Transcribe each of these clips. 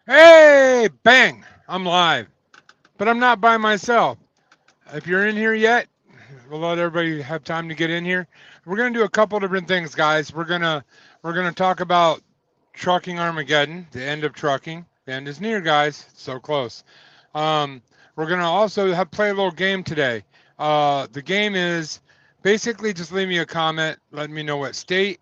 Hey, bang! I'm live, but I'm not by myself. If you're in here yet, we'll let everybody have time to get in here. We're gonna do a couple different things, guys. We're gonna talk about trucking Armageddon, the end of trucking. The end is near, guys. It's so close. Um, we're gonna also play a little game today. The game is basically just leave me a comment, let me know what state,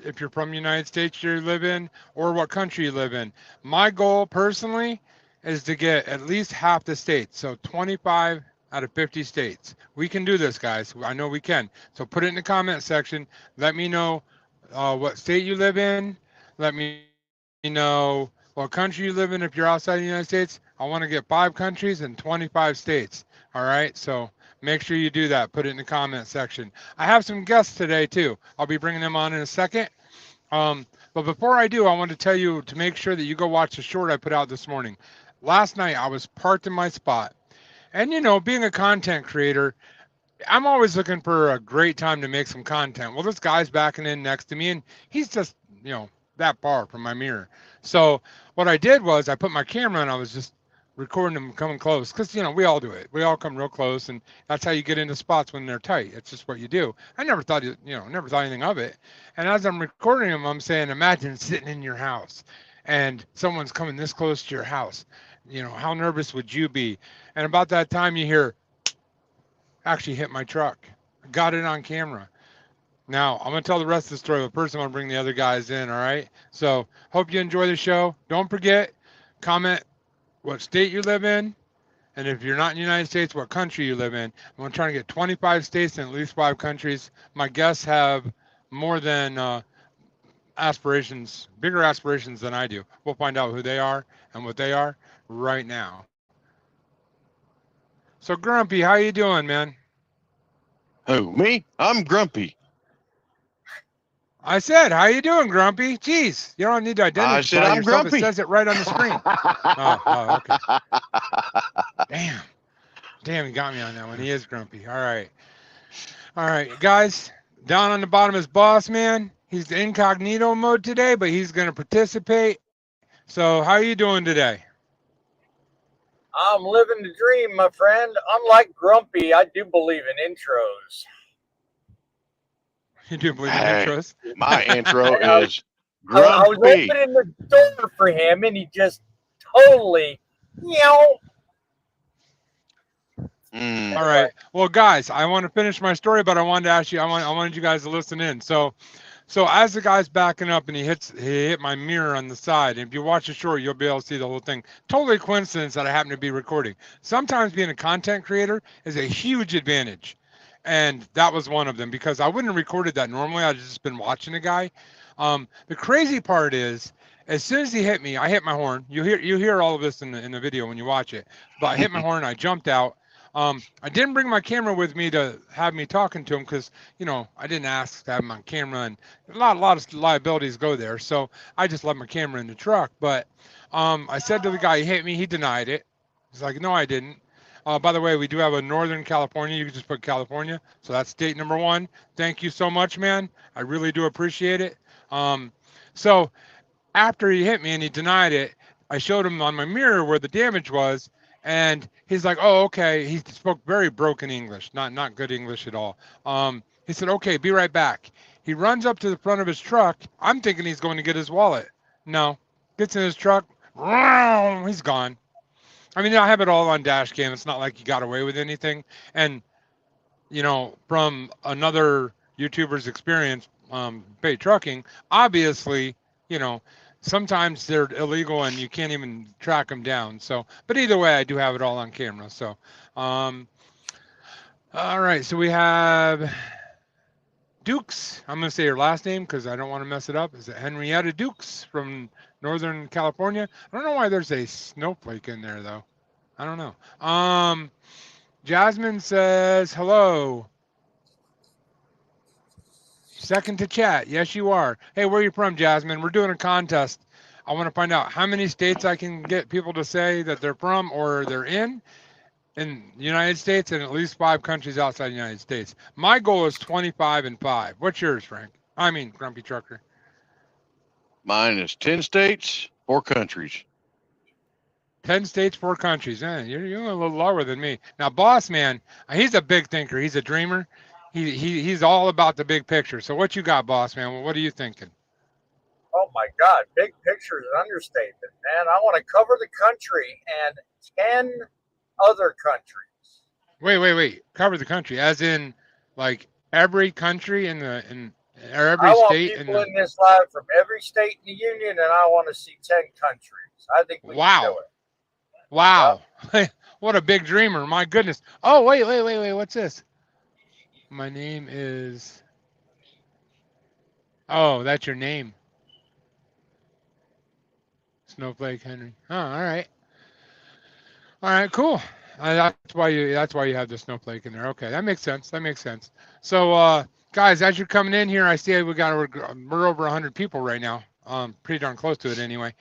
if you're from the United States you live in, or what country you live in. My goal personally is to get at least half the states, so 25 out of 50 states. We can do this, guys. I know we can. So put it in the comment section. Let me know what state you live in. Let me know what country you live in if you're outside the United States. I want to get 5 countries and 25 states. All right, so make sure you do that. Put it in the comment section. I have some guests today too. I'll be bringing them on in a second. But before I do, I want to tell you to make sure that you go watch the short I put out this morning. Last night I was parked in my spot. And being a content creator, I'm always looking for a great time to make some content. Well, this guy's backing in next to me and he's just, that far from my mirror. So what I did was I put my camera and I was just recording him coming close because we all do it. We all come real close, and that's how you get into spots when they're tight. It's just what you do. I never thought never thought anything of it. And as I'm recording him, I'm saying, imagine sitting in your house and someone's coming this close to your house. How nervous would you be? And about that time, you hear actually hit my truck. Got it on camera. Now, I'm going to tell the rest of the story, but first I'm going to bring the other guys in, all right? So, hope you enjoy the show. Don't forget, comment what state you live in, and if you're not in the United States, what country you live in. I'm trying to get 25 states and at least 5 countries. My guests have more than aspirations, bigger aspirations than I do. We'll find out who they are and what they are right now. So, Grumpy, how you doing, man? Who, me? I'm grumpy. I said, how you doing, Grumpy? Jeez, you don't need to I identify said I'm yourself. It grumpy. says it right on the screen. Oh, okay. Damn. Damn, he got me on that one. He is grumpy. All right, guys. Down on the bottom is Boss Man. He's incognito mode today, but he's going to participate. So, how are you doing today? I'm living the dream, my friend. Unlike Grumpy, I do believe in intros. You do believe in Hey, intros? my intro I, I, is I was grumpy. opening the door for him, and he just totally, you know. Mm, All Anyway, right. Well, guys, I want to finish my story, but I wanted to ask you. I wanted you guys to listen in. So as the guy's backing up and he hit my mirror on the side. And if you watch the short, you'll be able to see the whole thing. Totally coincidence that I happen to be recording. Sometimes being a content creator is a huge advantage. And that was one of them because I wouldn't have recorded that normally. I'd just been watching the guy. The crazy part is, as soon as he hit me, I hit my horn. You hear all of this in the video when you watch it. But I hit my horn. I jumped out. I didn't bring my camera with me to have me talking to him because I didn't ask to have him on camera, and a lot of liabilities go there. So I just left my camera in the truck. But I said to the guy, he hit me. He denied it. He's like, no, I didn't. By the way, we do have a Northern California. You can just put California. So that's state number 1. Thank you so much, man. I really do appreciate it. Um, so after he hit me and he denied it, I showed him on my mirror where the damage was, and he's like, "Oh, okay." He spoke very broken English, not good English at all. He said, "Okay, be right back." He runs up to the front of his truck. I'm thinking he's going to get his wallet. No, gets in his truck. He's gone. I mean, I have it all on dash cam. It's not like he got away with anything. And from another YouTuber's experience, paid trucking, obviously, you know, sometimes they're illegal and you can't even track them down. So, but either way, I do have it all on camera. So, um, all right. So we have Dukes. I'm going to say your last name because I don't want to mess it up. Is it Henrietta Dukes from Northern California? I don't know why there's a snowflake in there though. I don't know. Jasmine says hello. Second to chat. Yes, you are. Hey, where are you from, Jasmine? We're doing a contest. I want to find out how many states I can get people to say that they're from or they're in the United States and at least 5 countries outside the United States. My goal is 25 and 5. What's yours, Frank? I mean, Grumpy Trucker. mine is 10 states, 4 countries. 10 states, 4 countries. You're a little lower than me. Now, Boss Man, he's a big thinker. He's a dreamer. He's all about the big picture. So what you got, Boss Man? What are you thinking? Oh my God, big picture is an understatement, man. I want to cover the country and 10 other countries. Wait. Cover the country, as in like every country or every I want state people in this live from every state in the union, and I want to see 10 countries. I think we can do it. Wow. What a big dreamer. My goodness. Oh, wait. What's this? My name is. Oh, that's your name. Snowflake Henry. Oh, all right. All right, cool. That's why you have the snowflake in there. Okay, that makes sense. So, guys, as you're coming in here, I see we're over 100 people right now. Pretty darn close to it anyway.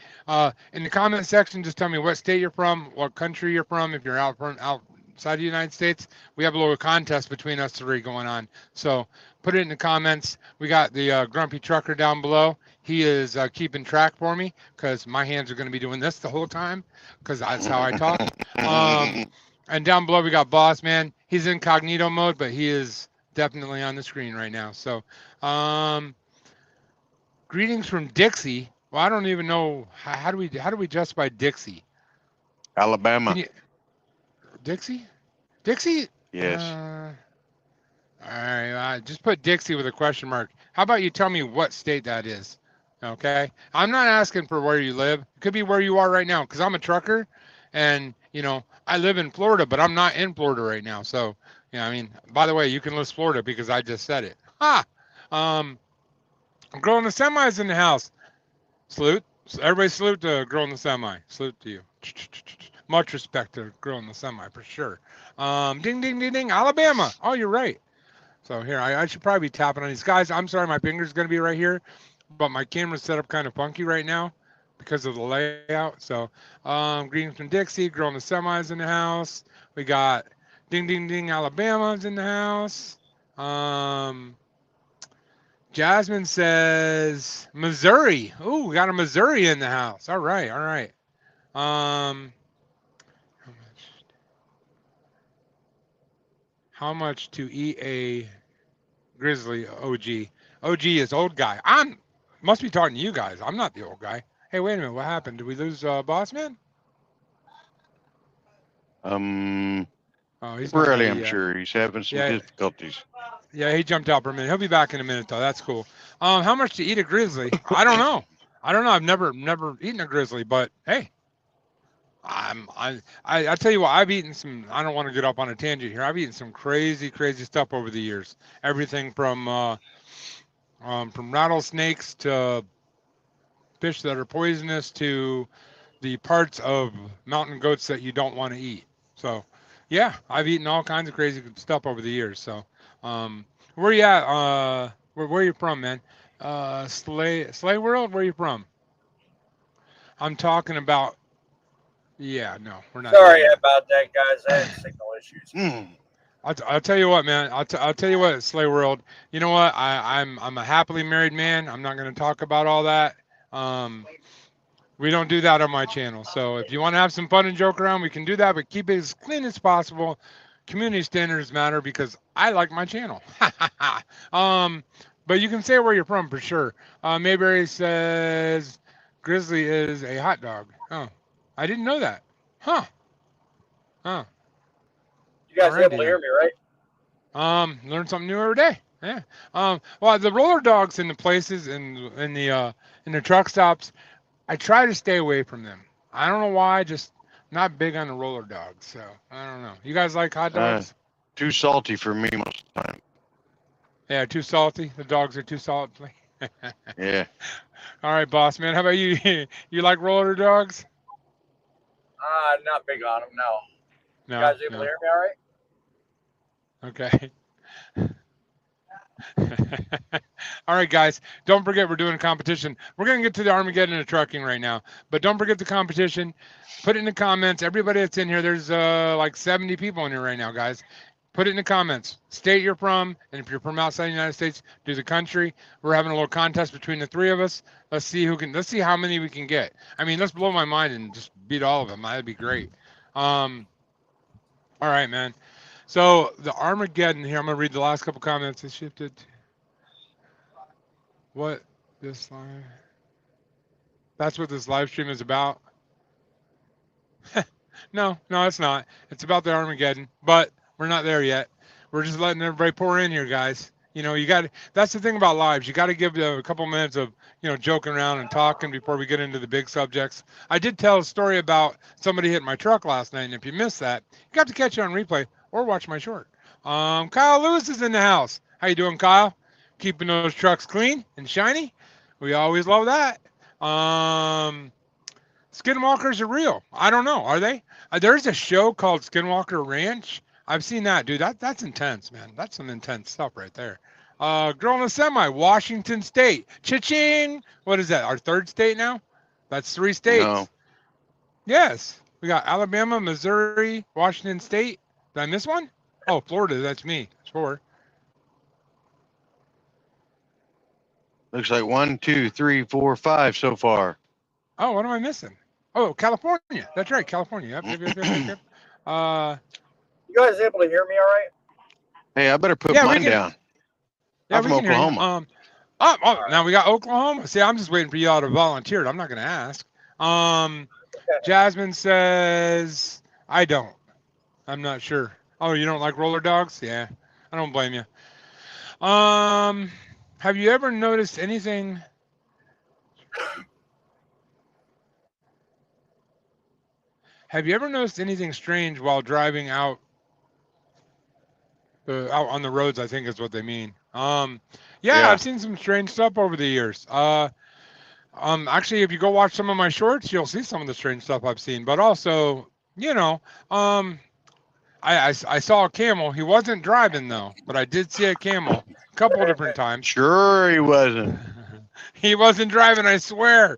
In the comment section, just tell me what state you're from, what country you're from. If you're outside the United States, we have a little contest between us 3 going on. So put it in the comments. We got the Grumpy Trucker down below. He is keeping track for me because my hands are going to be doing this the whole time because that's how I talk. And down below we got Boss Man. He's incognito mode, but he is definitely on the screen right now. So, greetings from Dixie. Well, I don't even know how do we justify Dixie? Alabama. Dixie? Yes. All right. Just put Dixie with a question mark. How about you tell me what state that is? Okay. I'm not asking for where you live. It could be where you are right now because I'm a trucker and, I live in Florida, but I'm not in Florida right now. So, by the way, you can list Florida because I just said it. Ha! Girl in the semi is in the house. Salute. Everybody salute the girl in the semi. Salute to you. Much respect to girl in the semi for sure. Ding, ding, ding, ding. Alabama. Oh, you're right. So here, I should probably be tapping on these guys. I'm sorry, my finger's going to be right here, but my camera's set up kind of funky right now because of the layout. So, greetings from Dixie. Girl in the semi's in the house. We got ding, ding, ding. Alabama's in the house. Jasmine says Missouri. Ooh, we got a Missouri in the house. All right. How much to eat a grizzly? OG. OG is old guy. Must be talking to you guys. I'm not the old guy. Hey, wait a minute. What happened? Did we lose Boss Man? Oh, he's really. I'm sure he's having some difficulties. Yeah, he jumped out for a minute. He'll be back in a minute though. That's cool. How much to eat a grizzly? I don't know. I've never eaten a grizzly, but hey, I tell you what, I've eaten some. I don't want to get up on a tangent here. I've eaten some crazy stuff over the years. Everything from rattlesnakes to fish that are poisonous to the parts of mountain goats that you don't want to eat. So, yeah, I've eaten all kinds of crazy stuff over the years. So, where you at? Where are you from, man? Slay World, where are you from? I'm talking about. Yeah, no, we're not. Sorry about that, guys. I had signal issues. I'll tell you what, man. I'll tell you what, Slay World. You know what? I'm a happily married man. I'm not going to talk about all that. We don't do that on my channel. So if you want to have some fun and joke around, we can do that, but keep it as clean as possible. Community standards matter because I like my channel. But you can say where you're from for sure. Mayberry says grizzly is a hot dog. Oh, I didn't know that. Huh. You guys able to hear me, right? Learn something new every day. Yeah. Well, the roller dogs in the places in the truck stops, I try to stay away from them. I don't know why, just not big on the roller dogs. So I don't know. You guys like hot dogs? Too salty for me most of the time. Yeah, too salty. The dogs are too salty. Yeah. All right, boss man. How about you? You like roller dogs? Not big on them. No. No. You guys able to hear me all right? Okay. All right, guys. Don't forget we're doing a competition. We're going to get to the Armageddon of trucking right now. But don't forget the competition. Put it in the comments. Everybody that's in here, there's like 70 people in here right now, guys. Put it in the comments. State you're from, and if you're from outside the United States, do the country. We're having a little contest between the three of us. Let's see how many we can get. I mean, let's blow my mind and just beat all of them. That'd be great. All right, man. So the Armageddon here, I'm gonna read the last couple comments. It shifted. What this live? That's what this live stream is about. No, it's not. It's about the Armageddon, but we're not there yet. We're just letting everybody pour in here, guys. You know, that's the thing about lives. You got to give a couple minutes of, joking around and talking before we get into the big subjects. I did tell a story about somebody hitting my truck last night, and if you missed that, you got to catch it on replay or watch my short. Kyle Lewis is in the house. How you doing, Kyle? Keeping those trucks clean and shiny? We always love that. Skinwalkers are real. I don't know. Are they? There's a show called Skinwalker Ranch. I've seen that, dude. That's intense, man. That's some intense stuff right there. Girl in a semi, Washington State. Cha-ching! What is that? Our third state now? That's 3 states. No. Yes. We got Alabama, Missouri, Washington State. Did I miss one? Oh, Florida. That's me. It's 4. Looks like 1, 2, 3, 4, 5 so far. Oh, what am I missing? Oh, California. That's right, California. Yep. You guys able to hear me all right? Hey, I better put mine down. Yeah, I'm from Oklahoma. Now we got Oklahoma. See, I'm just waiting for y'all to volunteer. I'm not going to ask. Jasmine says, I don't. I'm not sure. Oh, you don't like roller dogs? Yeah, I don't blame you. Have you ever noticed anything? Have you ever noticed anything strange while driving out on the roads? I think is what they mean. Yeah, I've seen some strange stuff over the years. Actually, if you go watch some of my shorts, you'll see some of the strange stuff I've seen. But also, I saw a camel. He wasn't driving though, but I did see a camel a couple of different times. Sure, he wasn't. He wasn't driving, I swear.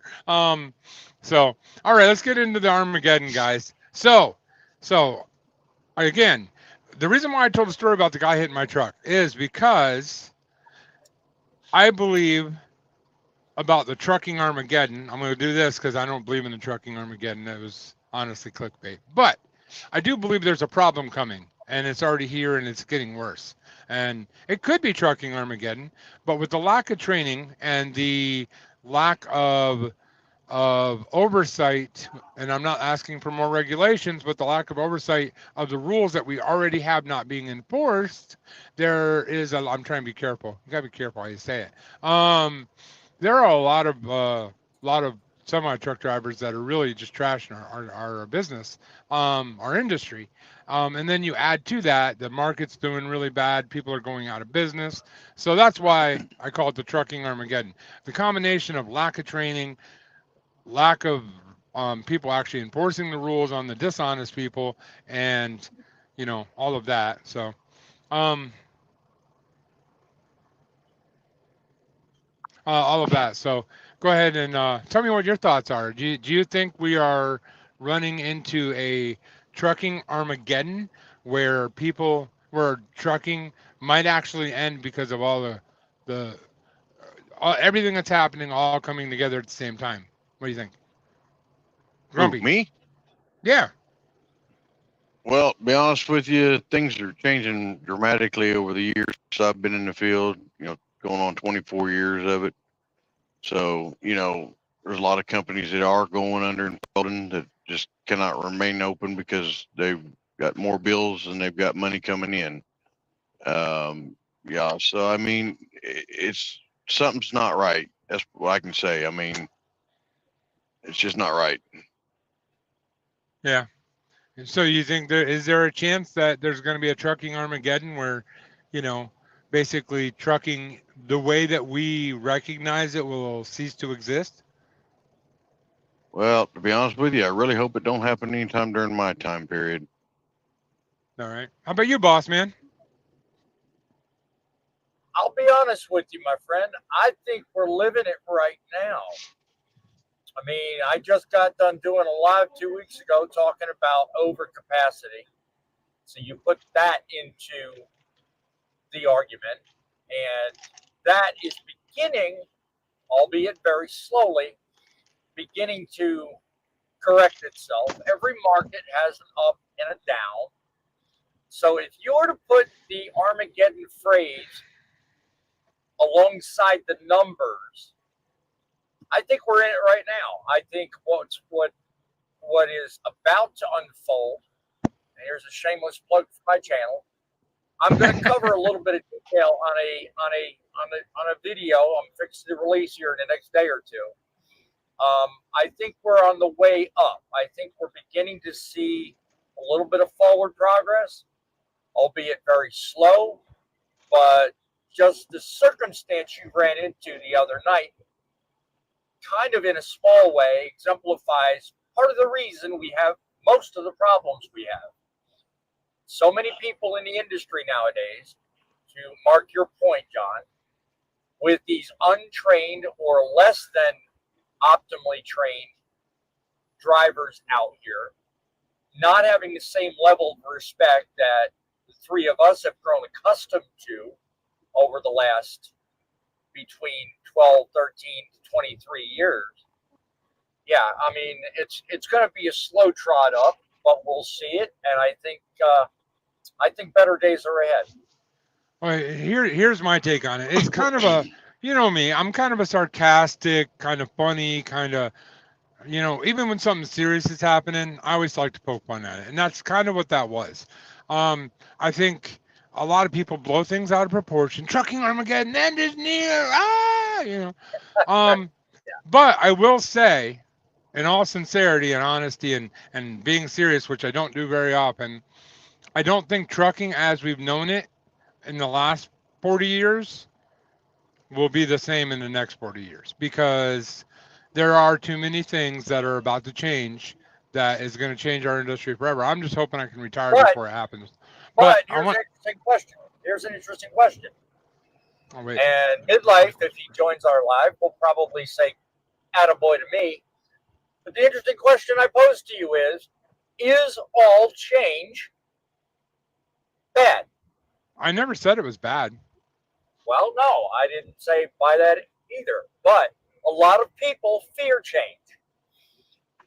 So, all right, let's get into the Armageddon, guys. So again, the reason why I told the story about the guy hitting my truck is because I believe about the trucking Armageddon. I'm going to do this because I don't believe in the trucking Armageddon. It was honestly clickbait. But I do believe there's a problem coming, and it's already here, and it's getting worse. And it could be trucking Armageddon, but with the lack of training and the lack of oversight, and I'm not asking for more regulations, but the lack of oversight of the rules that we already have not being enforced, I'm trying to be careful. You gotta be careful how you say it. There are a lot of semi truck drivers that are really just trashing our business, our industry. And then you add to that, the market's doing really bad. People are going out of business. So that's why I call it the trucking Armageddon. The combination of lack of training, lack of people actually enforcing the rules on the dishonest people, and all of that. So all of that. So go ahead and tell me what your thoughts are. Do you think we are running into a trucking Armageddon where trucking might actually end because of all the everything that's happening all coming together at the same time? What do you think? Grumpy. Who, me? Yeah. Well, to be honest with you, things are changing dramatically over the years. I've been in the field, going on 24 years of it. So, there's a lot of companies that are going under and folding that just cannot remain open because they've got more bills and they've got money coming in. So I mean, something's not right. That's what I can say. I mean, it's just not right. Yeah. So you think is there a chance that there's going to be a trucking Armageddon where, basically trucking the way that we recognize it will cease to exist? Well, to be honest with you, I really hope it don't happen anytime during my time period. All right. How about you, boss man? I'll be honest with you, my friend. I think we're living it right now. I mean, I just got done doing a live 2 weeks ago talking about overcapacity. So you put that into the argument, and that is beginning, albeit very slowly, beginning to correct itself. Every market has an up and a down. So if you were to put the Armageddon phrase alongside the numbers, I think we're in it right now. I think what is about to unfold, and here's a shameless plug for my channel. I'm going to cover a little bit of detail on a video I'm fixing to release here in the next day or two. I think we're on the way up. I think we're beginning to see a little bit of forward progress, albeit very slow, but just the circumstance you ran into the other night, kind of in a small way, exemplifies part of the reason we have most of the problems we have. So many people in the industry nowadays, to mark your point, John, with these untrained or less than optimally trained drivers out here, not having the same level of respect that the three of us have grown accustomed to over the last between 12, 13 to 23 years. Yeah, I mean, it's going to be a slow trot up, but we'll see it, and I think better days are ahead. Well, here's my take on it. It's kind of a, you know me, I'm kind of a sarcastic, kind of funny, kind of, you know, even when something serious is happening, I always like to poke fun at it. And that's kind of what that was. I think a lot of people blow things out of proportion. Trucking Armageddon end is near. You know. But I will say, in all sincerity and honesty and being serious, which I don't do very often, I don't think trucking as we've known it in the last 40 years will be the same in the next 40 years, because there are too many things that are about to change that is going to change our industry forever. I'm just hoping I can retire before it happens. But here's an interesting question. Here's an interesting question. Oh, wait. And Midlife, if he joins our live, will probably say, attaboy to me. But the interesting question I pose to you is all change bad? I never said it was bad. Well, no, I didn't say by that either. But a lot of people fear change.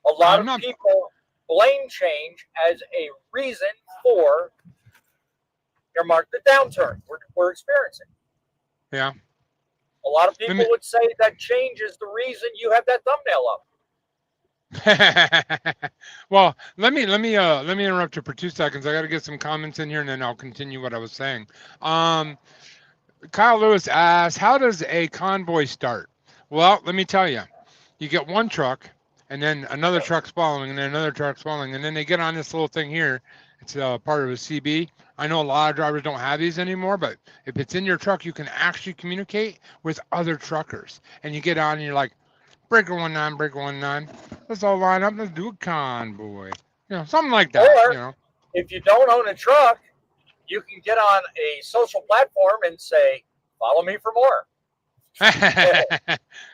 A lot of people blame change as a reason for your market downturn we're experiencing. Yeah. A lot of people would say that change is the reason you have that thumbnail up. Well, let me interrupt you for 2 seconds. I got to get some comments in here, and then I'll continue what I was saying. Kyle Lewis asks, how does a convoy start? Well, let me tell you. You get one truck, and then another truck's following, and then another truck's following, and then they get on this little thing here. It's part of a CB. I know a lot of drivers don't have these anymore, but if it's in your truck, you can actually communicate with other truckers. And you get on, and you're like, breaker 19, breaker 19. Let's all line up. Let's do a convoy. You know, something like that. Or, you know, if you don't own a truck, you can get on a social platform and say, follow me for more. Yeah,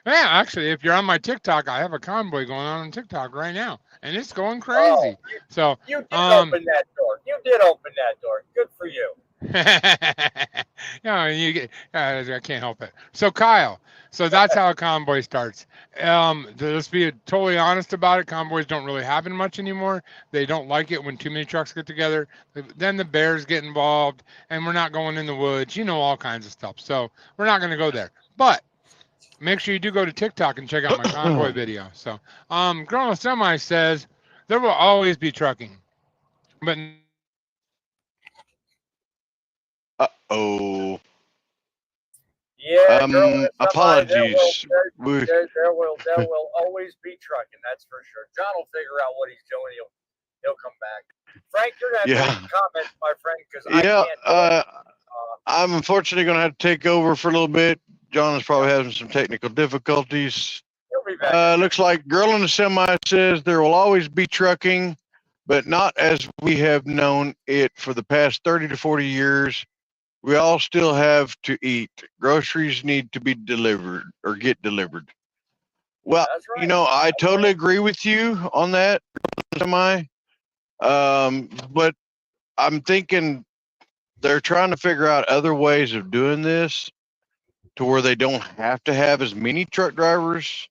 actually, if you're on my TikTok, I have a convoy going on TikTok right now, and it's going crazy. So you did open that door. You did open that door. Good for you. I can't help it. So Kyle, so that's how a convoy starts. Let's be totally honest about it. Convoys don't really happen much anymore. They don't like it when too many trucks get together. Then the bears get involved, and we're not going in the woods. You know, all kinds of stuff. So we're not going to go there. But make sure you do go to TikTok and check out my convoy video. So, Girl Semi says there will always be trucking, but. Uh-oh. Yeah, apologies. There will always be trucking, that's for sure. John will figure out what he's doing. He'll come back. Frank, you're gonna have to comment, my friend, because I can't. I'm unfortunately gonna have to take over for a little bit. John is probably having some technical difficulties. He'll be back. Looks like Girl in the Semi says there will always be trucking, but not as we have known it for the past 30 to 40 years. We all still have to eat. Groceries need to be delivered or get delivered. Well, right. You know, I totally agree with you on that, Semi. But I'm thinking they're trying to figure out other ways of doing this to where they don't have to have as many truck drivers.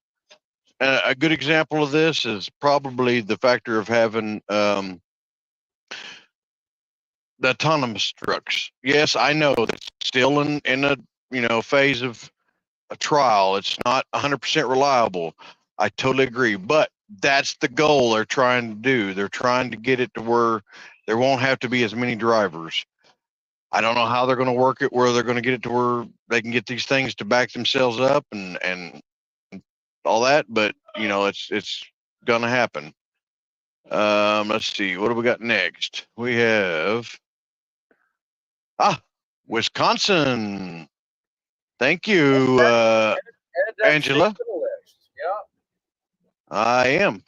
A good example of this is probably the factor of having the autonomous trucks. Yes, I know that's still in a phase of a trial. It's not 100% reliable. I totally agree, but that's the goal they're trying to do. They're trying to get it to where there won't have to be as many drivers. I don't know how they're going to work it, where they're going to get it to where they can get these things to back themselves up and all that, but it's going to happen. Let's see, what do we got next? We have Wisconsin. Thank you, Add that Angela. state to the list. Yeah. I am.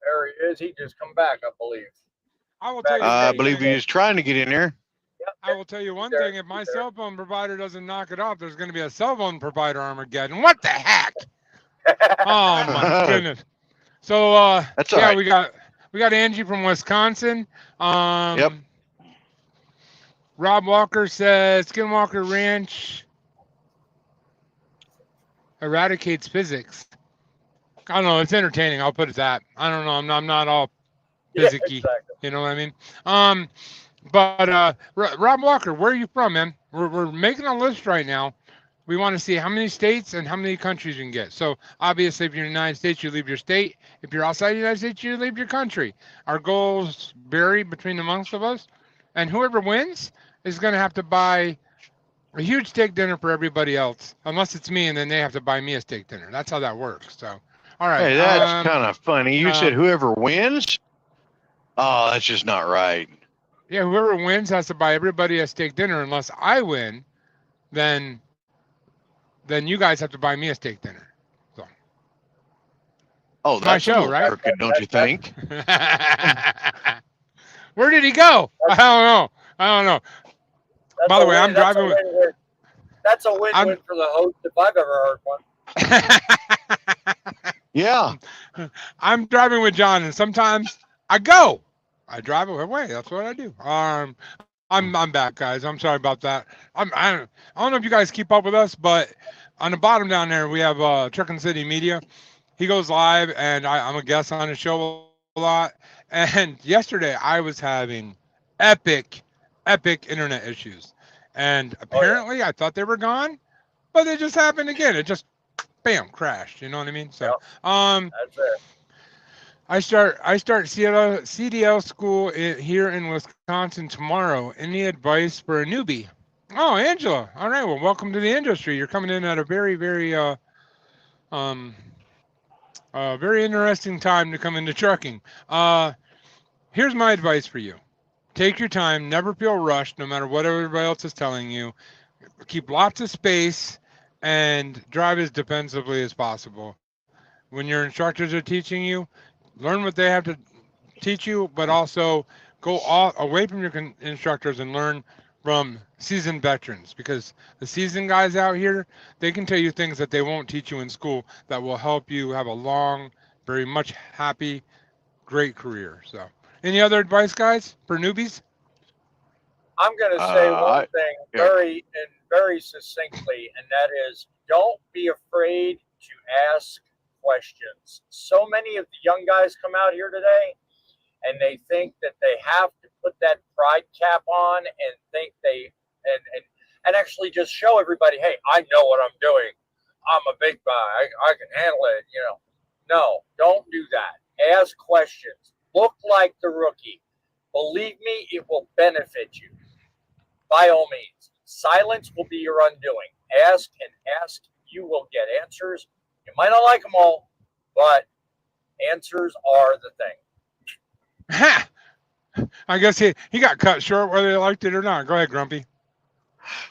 There he is. He just come back, I believe. I will tell you. I one believe thing. he is trying to get in there. Yep, I will tell you one there, thing. If my there. cell phone provider doesn't knock it off, there's going to be a cell phone provider Armageddon. What the heck? Oh my goodness. So That's all yeah, right. we got Angie from Wisconsin. Yep. Rob Walker says Skinwalker Ranch eradicates physics. I don't know. It's entertaining. I'll put it that. I don't know. I'm not all physicky. Exactly. You know what I mean? But Rob Walker, where are you from, man? We're making a list right now. We want to see how many states and how many countries you can get. So obviously, if you're in the United States, you leave your state. If you're outside the United States, you leave your country. Our goals vary between amongst of us, and whoever wins is going to have to buy a huge steak dinner for everybody else, unless it's me, and then they have to buy me a steak dinner. That's how that works. So, all right. Hey, that's kind of funny. You said whoever wins? Oh, that's just not right. Yeah, whoever wins has to buy everybody a steak dinner. Unless I win, then you guys have to buy me a steak dinner. So. Oh, that's my show, right? Crooked, don't you think? Where did he go? I don't know. That's By the way, win. I'm driving with. That's a win-win for the host if I've ever heard one. Yeah. I'm driving with John, and sometimes I drive away. That's what I do. I'm back, guys. I'm sorry about that. I don't know if you guys keep up with us, but on the bottom down there we have Truckin' City Media. He goes live, and I'm a guest on his show a lot. And yesterday I was having epic internet issues, and apparently I thought they were gone, but they just happened again. It just bam crashed. You know what I mean? So that's it. I start CDL school here in Wisconsin tomorrow. Any advice for a newbie? Oh, Angela. All right. Well, welcome to the industry. You're coming in at a very, very very interesting time to come into trucking. Here's my advice for you. Take your time. Never feel rushed, no matter what everybody else is telling you. Keep lots of space and drive as defensively as possible. When your instructors are teaching you, learn what they have to teach you, but also go away from your instructors and learn from seasoned veterans, because the seasoned guys out here, they can tell you things that they won't teach you in school that will help you have a long, very much happy, great career. So, any other advice, guys, for newbies? I'm going to say one thing very succinctly, and that is, don't be afraid to ask questions. So many of the young guys come out here today and they think that they have to put that pride cap on and think they and actually just show everybody, hey, I know what I'm doing. I'm a big guy. I can handle it. No, don't do that. Ask questions. Look like the rookie. Believe me, it will benefit you. By all means, silence will be your undoing. Ask and ask. You will get answers. You might not like them all, but answers are the thing. Ha! I guess he got cut short whether they liked it or not. Go ahead, Grumpy.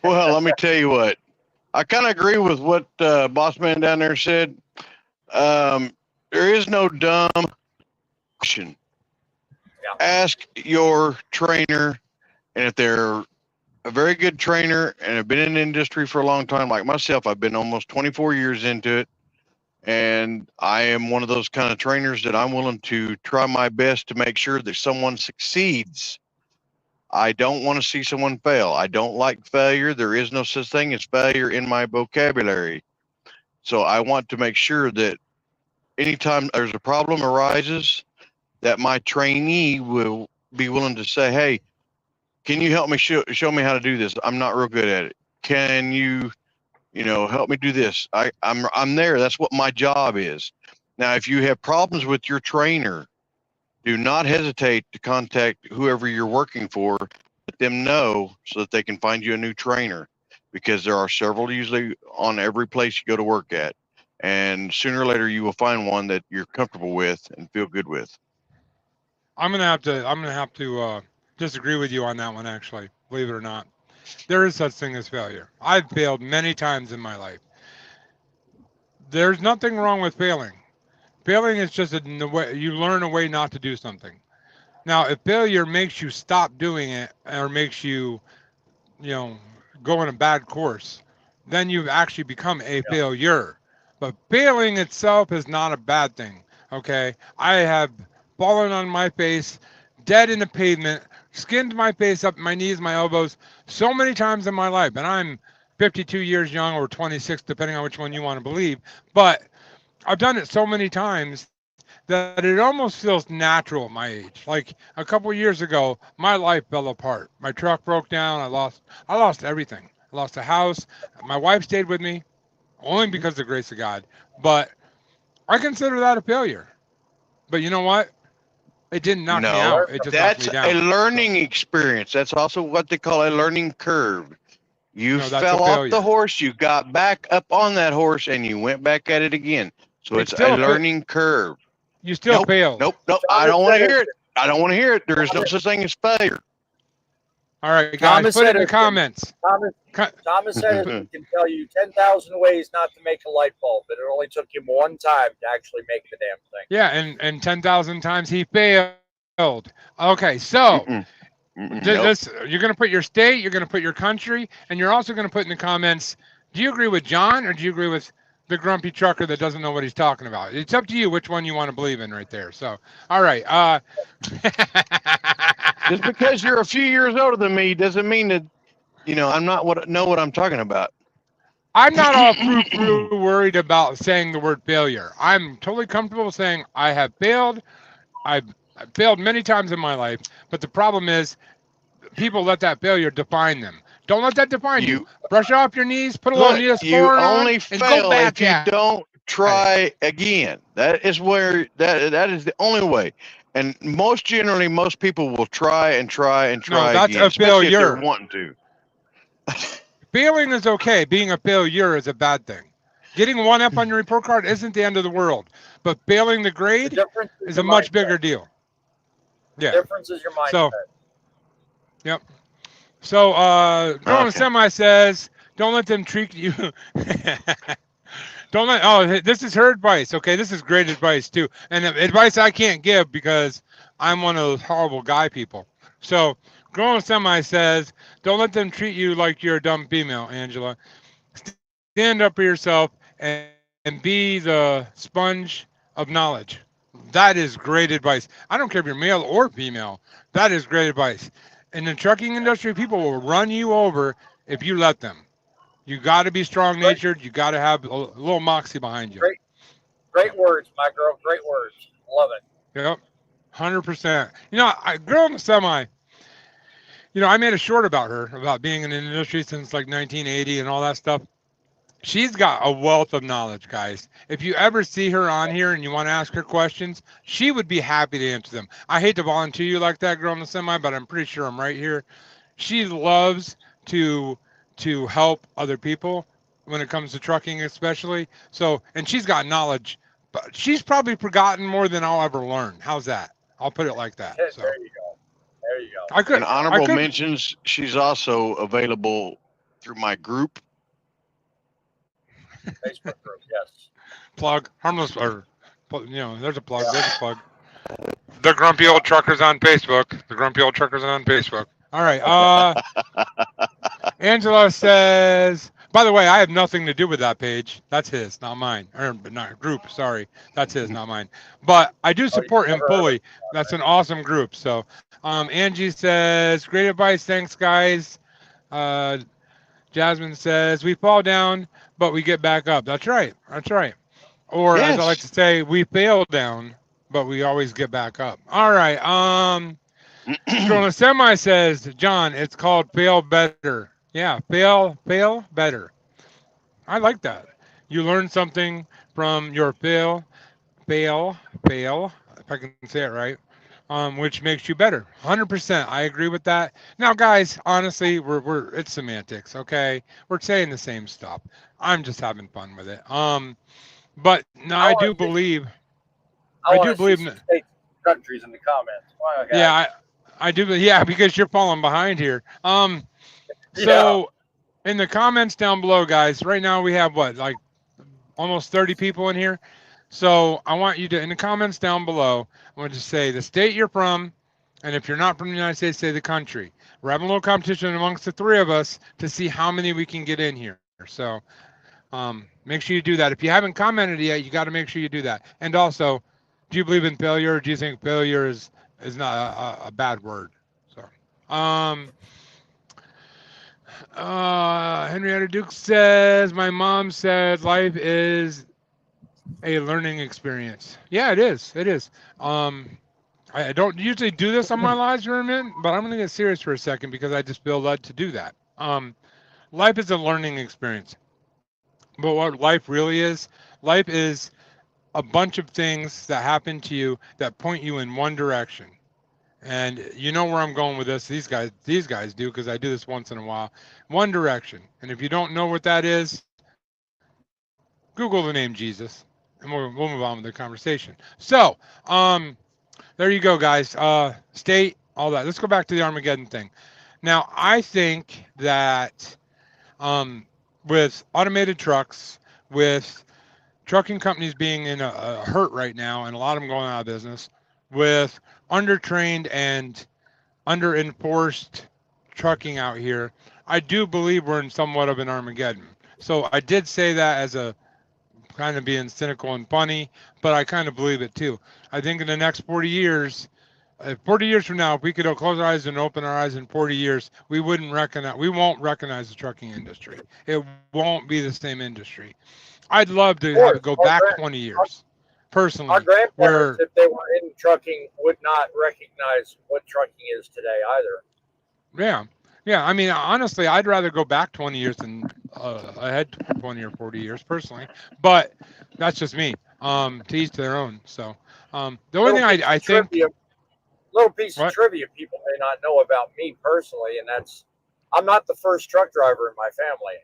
Well, let me tell you what. I kind of agree with what Boss Man down there said. There is no dumb question. Yeah. Ask your trainer, and if they're a very good trainer and have been in the industry for a long time, like myself, I've been almost 24 years into it. And I am one of those kind of trainers that I'm willing to try my best to make sure that someone succeeds. I don't want to see someone fail. I don't like failure. There is no such thing as failure in my vocabulary. So I want to make sure that anytime there's a problem arises, that my trainee will be willing to say, hey, can you help me show me how to do this? I'm not real good at it. Can you help me do this? I'm there. That's what my job is. Now, if you have problems with your trainer, do not hesitate to contact whoever you're working for. Let them know so that they can find you a new trainer, because there are several usually on every place you go to work at. And sooner or later, you will find one that you're comfortable with and feel good with. I'm gonna have to disagree with you on that one. Actually, believe it or not, there is such thing as failure. I've failed many times in my life. There's nothing wrong with failing. Failing is just a way you learn a way not to do something. Now, if failure makes you stop doing it or makes you, go in a bad course, then you've actually become a failure. But failing itself is not a bad thing. Okay, I have fallen on my face, dead in the pavement, skinned my face up, my knees, my elbows, so many times in my life, and I'm 52 years young or 26, depending on which one you want to believe. But I've done it so many times that it almost feels natural at my age. Like a couple of years ago, my life fell apart. My truck broke down. I lost everything. I lost a house. My wife stayed with me only because of the grace of God. But I consider that a failure. But you know what? It didn't knock me out. It just knocked me down. That's a learning experience. That's also what they call a learning curve. You fell off the horse, you got back up on that horse, and you went back at it again. So it's a learning curve. You still failed. Nope. I don't want to hear it. I don't want to hear it. There is no such thing as failure. All right, guys, put it in the comments. Thomas said he can tell you 10,000 ways not to make a light bulb, but it only took him one time to actually make the damn thing. Yeah, and 10,000 times he failed. Okay, so you're going to put your state, you're going to put your country, and you're also going to put in the comments, do you agree with John or do you agree with the grumpy trucker that doesn't know what he's talking about? It's up to you which one you want to believe in right there. So, all right. Just because you're a few years older than me doesn't mean that, I'm not know what I'm talking about. I'm not all frou-frou worried about saying the word failure. I'm totally comfortable saying I have failed. I've failed many times in my life, but the problem is people let that failure define them. Don't let that define you. Brush off your knees, put a little Neosporin on, only fail if you don't try again. That is where that is the only way. And most people will try and try and try that's again, a failure. If they're wanting to. Failing is okay. Being a failure is a bad thing. Getting one up on your report card isn't the end of the world. But failing the grade is a much bigger deal. Yeah. The difference is your mindset. So, yep. So, Growing Semi says, don't let them treat you. This is her advice. Okay, this is great advice too. And advice I can't give because I'm one of those horrible guy people. So, Growing Semi says, don't let them treat you like you're a dumb female, Angela. Stand up for yourself and be the sponge of knowledge. That is great advice. I don't care if you're male or female. That is great advice. In the trucking industry, people will run you over if you let them. You got to be strong-natured. You got to have a little moxie behind you. Great words, my girl. Great words. Love it. Yep, 100%. Girl in the Semi, I made a short about her, about being in the industry since like 1980 and all that stuff. She's got a wealth of knowledge, guys. If you ever see her on here and you want to ask her questions, she would be happy to answer them. I hate to volunteer you like that, Girl in the Semi, but I'm pretty sure I'm right here. She loves to help other people when it comes to trucking, especially. So, and she's got knowledge, but she's probably forgotten more than I'll ever learn. How's that? I'll put it like that. So. There you go. And honorable mentions, she's also available through my group. Facebook group, yes. Plug, harmless, there's a plug. There's a plug. The Grumpy Old Truckers on Facebook. All right. Angela says, By the way, I have nothing to do with that page. That's his, not mine. Or not group, sorry. That's his, not mine. But I do support him fully. That's an awesome group. So Angie says, great advice, thanks guys. Jasmine says, we fall down, but we get back up. That's right. That's right. Or as I like to say, we fail down, but we always get back up. All right. Scrolling Semi says, John, it's called fail better. Yeah, fail better. I like that. You learn something from your fail, if I can say it right, which makes you better. 100%. I agree with that. Now, guys, honestly, it's semantics, okay? We're saying the same stuff. I'm just having fun with it. But no, I do believe. I do believe. States, countries in the comments. Wow, yeah, I do. Yeah, because you're falling behind here. So in the comments down below, guys, right now we have what, like almost 30 people in here. So I want you to, in the comments down below, I want you to say the state you're from, and if you're not from the United States, say the country. We're having a little competition amongst the three of us to see how many we can get in here. So make sure you do that. If you haven't commented yet, you got to make sure you do that. And also, do you believe in failure, or do you think failure is not a bad word? So, Henrietta Duke says, my mom said life is a learning experience. Yeah, it is. It is. I don't usually do this on my live stream, but I'm going to get serious for a second because I just feel led to do that. Life is a learning experience. But what life really is a bunch of things that happen to you that point you in one direction. And you know where I'm going with this. These guys do, because I do this once in a while. One direction. And if you don't know what that is, Google the name Jesus, and we'll move on with the conversation. So, there you go, guys. State, all that. Let's go back to the Armageddon thing. Now, I think that with automated trucks, with trucking companies being in a hurt right now, and a lot of them going out of business, with undertrained and under-enforced trucking out here, I do believe we're in somewhat of an Armageddon. So I did say that as a kind of being cynical and funny, but I kind of believe it too. I think in the next 40 years from now, if we could close our eyes and open our eyes in 40 years, we won't recognize the trucking industry. It won't be the same industry. I'd love to have it go back 20 years. Personally, our grandparents, if they were in trucking, would not recognize what trucking is today either. Yeah. I mean, honestly, I'd rather go back 20 years than ahead 20 or 40 years, personally. But that's just me. To each their own. So the only thing I think, little piece of trivia people may not know about me personally, and that's I'm not the first truck driver in my family.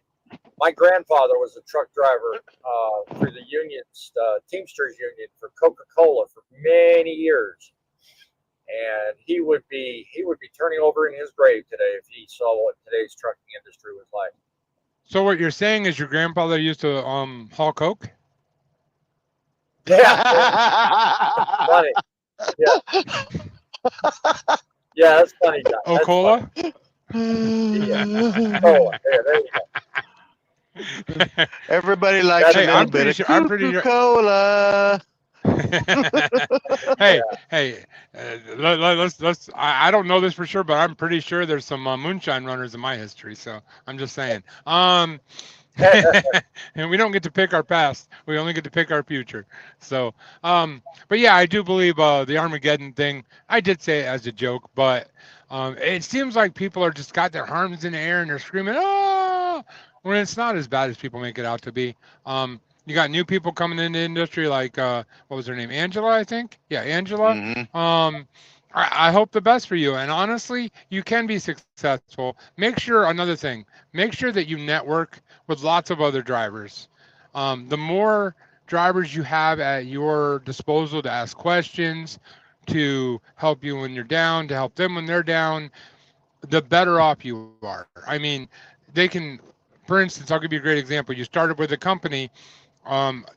My grandfather was a truck driver for the unions, Teamsters Union for Coca-Cola for many years, and he would be turning over in his grave today if he saw what today's trucking industry was like. So what you're saying is your grandfather used to haul coke? Yeah, funny. Yeah, yeah, that's funny. Oh, cola. Yeah. Oh, there you go. Everybody likes a little bit of Coca-Cola. Hey, let's. I don't know this for sure, but I'm pretty sure there's some moonshine runners in my history. So I'm just saying. And we don't get to pick our past; we only get to pick our future. So, but yeah, I do believe the Armageddon thing. I did say it as a joke, but it seems like people are just got their arms in the air and they're screaming, "Oh!" when it's not as bad as people make it out to be. You got new people coming into the industry, like what was her name, Angela, I think. Yeah, Angela. Mm-hmm. I hope the best for you. And honestly, you can be successful. Make sure that you network with lots of other drivers. The more drivers you have at your disposal to ask questions, to help you when you're down, to help them when they're down, the better off you are. I mean, they can, for instance, I'll give you a great example. You started with a company,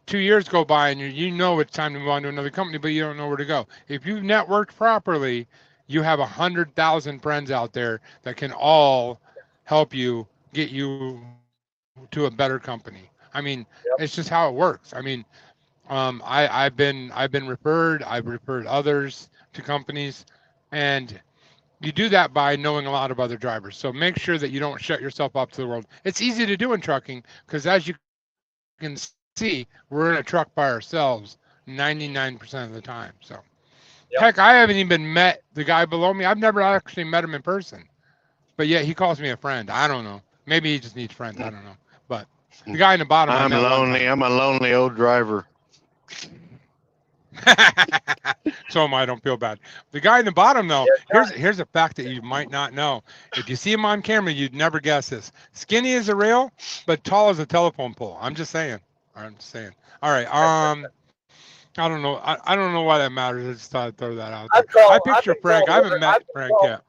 2 years go by and you know it's time to move on to another company, but you don't know where to go. If you've networked properly, you have 100,000 friends out there that can all help you get you to a better company. I mean, Yep. it's just how it works. I mean, I've been referred. I've referred others to companies, and you do that by knowing a lot of other drivers. So make sure that you don't shut yourself up to the world. It's easy to do in trucking because, as you can see, we're in a truck by ourselves 99% of the time. So, Yep. heck, I haven't even met the guy below me. I've never actually met him in person, but yet he calls me a friend. I don't know. Maybe he just needs friends. I don't know. But the guy in the bottom, I'm I met one lonely. time. I'm a lonely old driver. So am I. Don't feel bad. The guy in the bottom, though, Yeah, here's a fact that you might not know. If you see him on camera, you'd never guess this. Skinny as a rail, but tall as a telephone pole. I'm just saying. I'm just saying. All right. I don't know. I don't know why that matters. I just thought I'd throw that out there. I picture Frank. I haven't met Frank yet.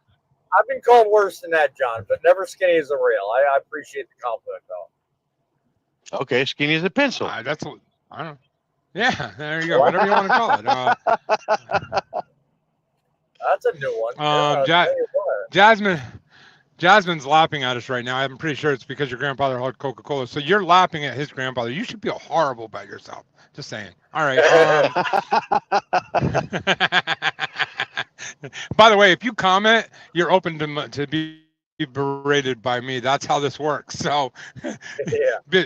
I've been called worse than that, John, but never skinny as a rail. I appreciate the compliment, though. Okay, skinny as a pencil. That's what I don't. Yeah, there you go. Whatever you want to call it. That's a new one. Jasmine's laughing at us right now. I'm pretty sure it's because your grandfather had Coca-Cola. So you're laughing at his grandfather. You should feel horrible about yourself. Just saying. All right. By the way, if you comment, you're open to be berated by me. That's how this works. So Yeah.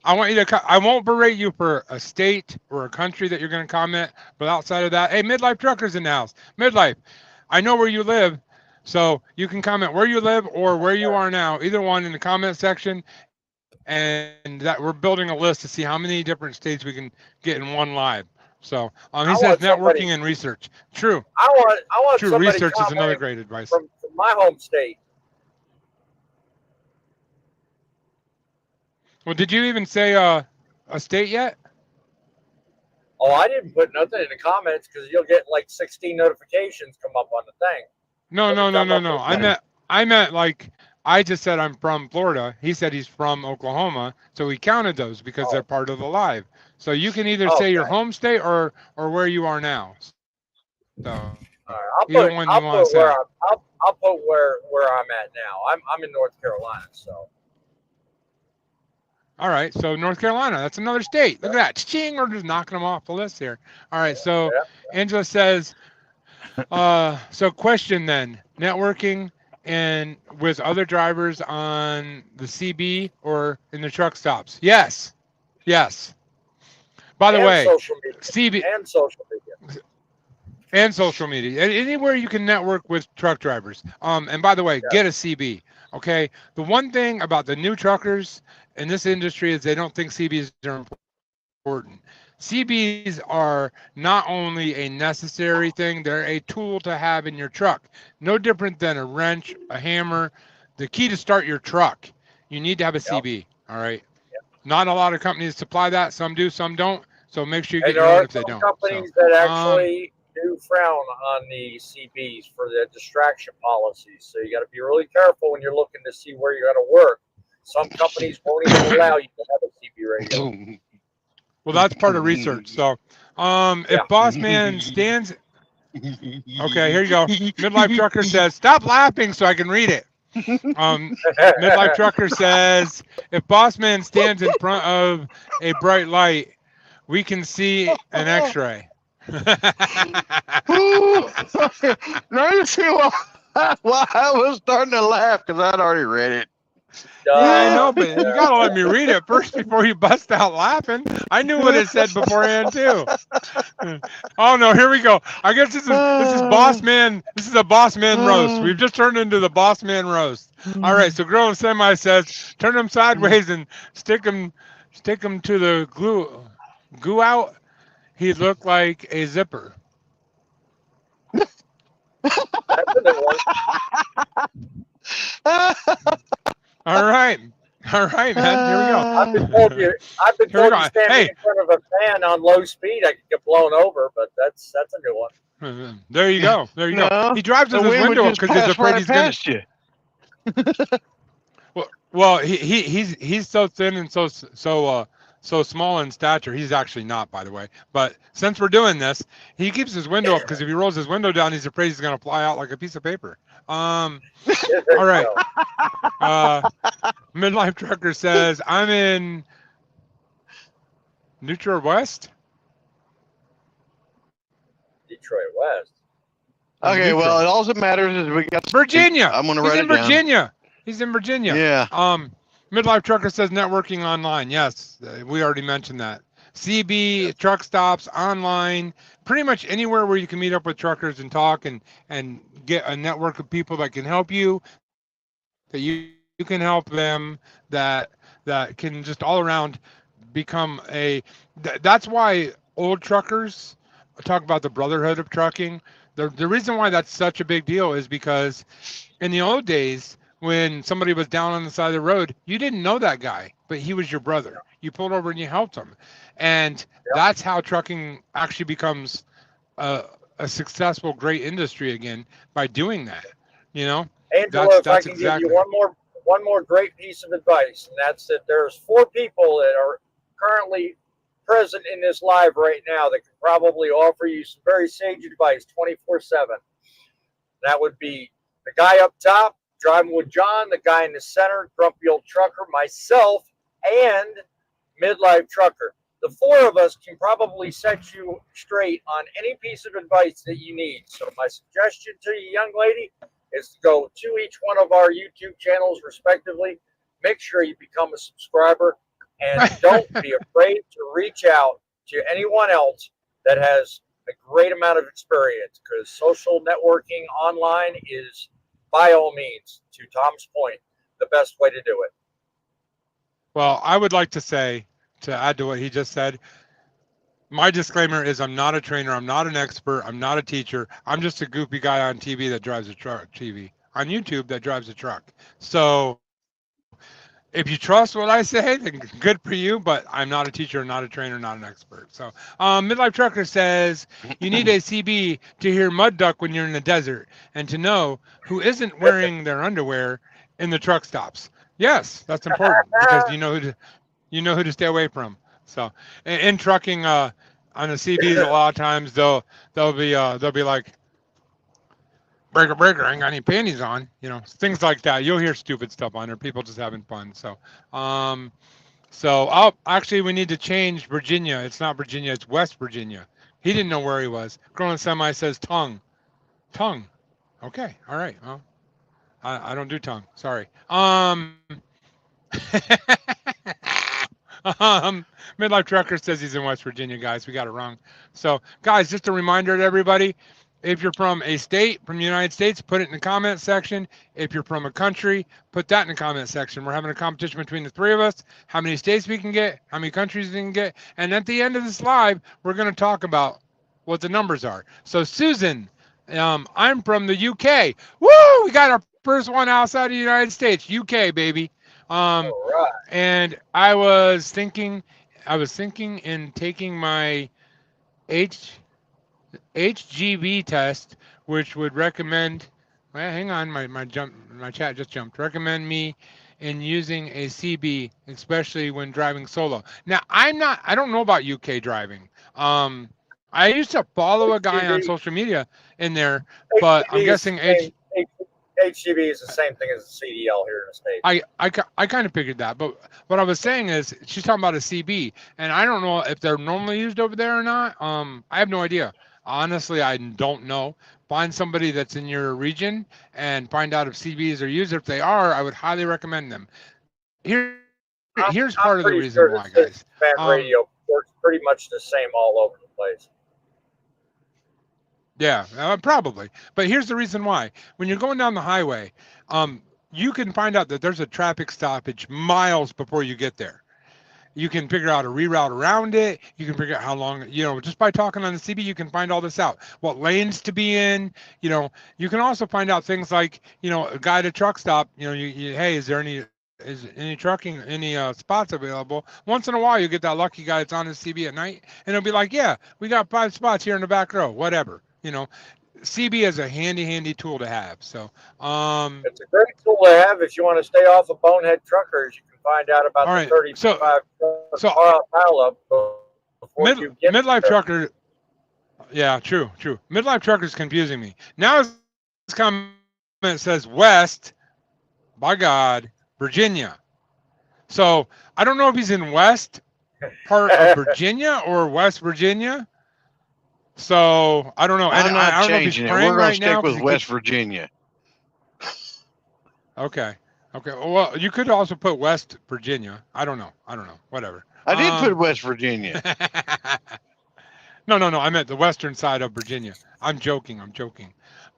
I want you to. I won't berate you for a state or a country that you're going to comment. But outside of that, hey, Midlife Truckers in the house. Midlife, I know where you live. So you can comment where you live or where you are now, either one in the comment section. And that we're building a list to see how many different states we can get in one live. So he says networking and research. True. I want True. Research is another great advice. From my home state. Well, did you even say a state yet? Oh, I didn't put nothing in the comments because you'll get like 16 notifications come up on the thing. No. I meant like I just said I'm from Florida. He said he's from Oklahoma, so we counted those because they're part of the live. So you can either say your home state or where you are now. So I'll put where I'm at now. I'm in North Carolina, so. All right, so North Carolina, that's another state. Look at that. Ching, we're just knocking them off the list here. All right, so Angela says, so question then, networking and with other drivers on the CB or in the truck stops? Yes. By the way, CB and social media. And social media. Anywhere you can network with truck drivers. And by the way, get a CB. Okay. The one thing about the new truckers in this industry is they don't think CBs are important. CBs are not only a necessary thing, they're a tool to have in your truck. No different than a wrench, a hammer. The key to start your truck, you need to have a CB. All right. Not a lot of companies supply that. Some do, some don't. So make sure you get your own if they don't. Companies that actually do frown on the CBs for the distraction policies. So you got to be really careful when you're looking to see where you're going to work. Some companies won't even allow you to have a CB radio. Well, that's part of research. So if Boss Man stands... Okay, here you go. Midlife Trucker says, stop laughing so I can read it. Midlife Trucker says, if Boss Man stands in front of a bright light, we can see an X-ray. Now you see why I was starting to laugh because I'd already read it. Yeah, I know, but you gotta let me read it first before you bust out laughing. I knew what it said beforehand too. Oh no, here we go. I guess this is Boss Man. This is a Boss Man roast. We've just turned into the Boss Man roast. All right, so Girl in Semi says, turn them sideways and stick them to the goo out. He looked like a zipper. All right, man. Here we go. I've been told you standing in front of a fan on low speed, I could get blown over, but that's a new one. There you go. No, he drives in his window because he's afraid he's going to. Well, he's so thin and so so small in stature. He's actually not, by the way. But since we're doing this, he keeps his window up because if he rolls his window down, he's afraid he's going to fly out like a piece of paper. All right. Midlife Trucker says, I'm in Detroit West. Detroit West. Okay, well, all that matters is we got Virginia. I'm gonna He's write in it down. Virginia. He's in Virginia. Yeah. Midlife Trucker says networking online. Yes, we already mentioned that. CB, truck stops, online, pretty much anywhere where you can meet up with truckers and talk and get a network of people that can help you, that you can help them, that can just all around become that's why old truckers talk about the brotherhood of trucking. The reason why that's such a big deal is because in the old days, when somebody was down on the side of the road, you didn't know that guy, but he was your brother. You pulled over and you helped him. And that's how trucking actually becomes a successful, great industry again, by doing that, you know? Angela, if I can give you one more great piece of advice, and that's that there's 4 people that are currently present in this live right now that can probably offer you some very sage advice 24/7. That would be the guy up top, Driving with John, the guy in the center, Grumpy Old Trucker, myself, and Midlife Trucker. The 4 of us can probably set you straight on any piece of advice that you need. So my suggestion to you, young lady, is to go to each one of our YouTube channels respectively. Make sure you become a subscriber, and don't be afraid to reach out to anyone else that has a great amount of experience, because social networking online is, by all means, to Tom's point, the best way to do it. Well, I would like to say, to add to what he just said, my disclaimer is I'm not a trainer, I'm not an expert, I'm not a teacher. I'm just a goofy guy on TV that drives a truck, on YouTube that drives a truck. So if you trust what I say, then good for you, but I'm not a teacher, not a trainer, not an expert. So Midlife Trucker says you need a CB to hear mud duck when you're in the desert and to know who isn't wearing their underwear in the truck stops. Yes, that's important because you know who to stay away from. So in trucking, on the CBs, a lot of times they'll be like, breaker, I ain't got any panties on, you know, things like that. You'll hear stupid stuff on there, people just having fun. So actually we need to change Virginia. It's not Virginia, it's West Virginia. He didn't know where he was. Girl in Semi says tongue. Okay, all right. Well, I don't do tongue, sorry. Midlife Trucker says he's in West Virginia, guys. We got it wrong. So guys, just a reminder to everybody, if you're from a state, from the United States, put it in the comment section. If you're from a country, put that in the comment section. We're having a competition between the 3 of us, how many states we can get, how many countries we can get. And at the end of this live, we're going to talk about what the numbers are. So Susan, I'm from the UK. Woo! We got our first one outside of the United States, UK, baby. All right. And I was thinking in taking my HGV test, which would recommend, well, hang on, my chat just jumped. Recommend me in using a CB, especially when driving solo. Now, I don't know about UK driving. I used to follow a guy on social media in there, but I'm guessing HGV is the same thing as a CDL here in the States. I kind of figured that, but what I was saying is she's talking about a CB, and I don't know if they're normally used over there or not. I have no idea. Honestly, I don't know. Find somebody that's in your region and find out if CBs are used. If they are, I would highly recommend them. Here's part of the reason why, guys. Fan radio works pretty much the same all over the place. Yeah, probably. But here's the reason why. When you're going down the highway, you can find out that there's a traffic stoppage miles before you get there. You can figure out a reroute around it. You can figure out how long, just by talking on the CB, you can find all this out. What lanes to be in, you can also find out things like, a guy at a truck stop, hey, is there any trucking, any spots available? Once in a while, you get that lucky guy that's on his CB at night, and it'll be like, yeah, we got 5 spots here in the back row, whatever. CB is a handy tool to have. So it's a great tool to have if you want to stay off of bonehead truckers. You can find out about All the right, 35 so pileup before you get midlife there. trucker. Yeah, true. Midlife trucker is confusing me. Now his comment says West, by God, Virginia. So I don't know if he's in West part of Virginia or West Virginia. So I don't know. And I'm not I don't know if he's changing it. praying We're going right to stick now. 'cause with he West could- Virginia. Okay. Well, you could also put West Virginia. I don't know. Whatever. I did put West Virginia. No. I meant the western side of Virginia. I'm joking.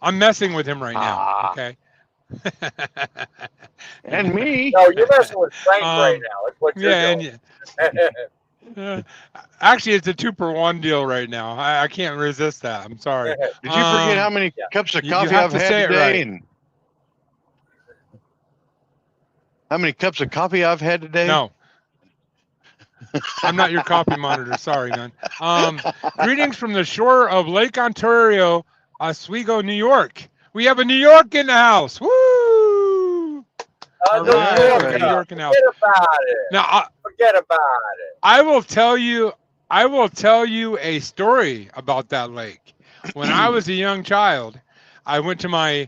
I'm messing with him right now. Okay. And me. No, you're messing with Frank right now. That's what you're doing. Actually, it's a 2-for-1 deal right now. I can't resist that. I'm sorry. Did you forget how many cups of you coffee have I've to had say it today? right. And how many cups of coffee I've had today? No. I'm not your coffee monitor. Sorry, man. Greetings from the shore of Lake Ontario, Oswego, New York. We have a New York in the house. Woo! All New right, York, New York in the house. forget about it. Now, Forget about it. I will tell you a story about that lake. When I was a young child, I went to my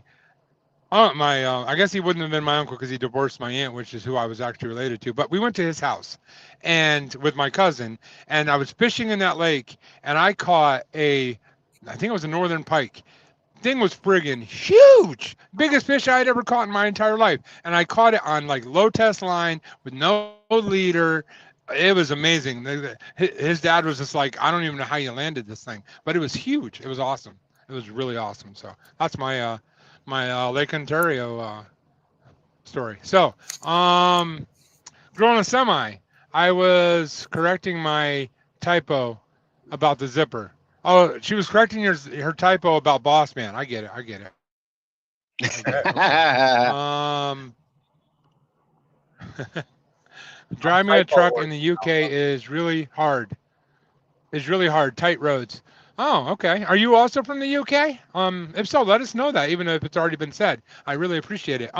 I guess he wouldn't have been my uncle because he divorced my aunt, which is who I was actually related to. But we went to his house and with my cousin, and I was fishing in that lake, and I caught I think it was a northern pike. Thing was friggin' huge, biggest fish I had ever caught in my entire life, and I caught it on like low test line with no leader. It was amazing. His dad was just like, I don't even know how you landed this thing, but it was huge. It was awesome. It was really awesome. So that's my Lake Ontario story. So growing a semi, I was correcting my typo about the zipper. Oh, she was correcting her typo about Boss Man. I get it. Driving a truck in the UK is really hard. Tight roads. Oh, okay. Are you also from the UK? If so, let us know that, even if it's already been said. I really appreciate it.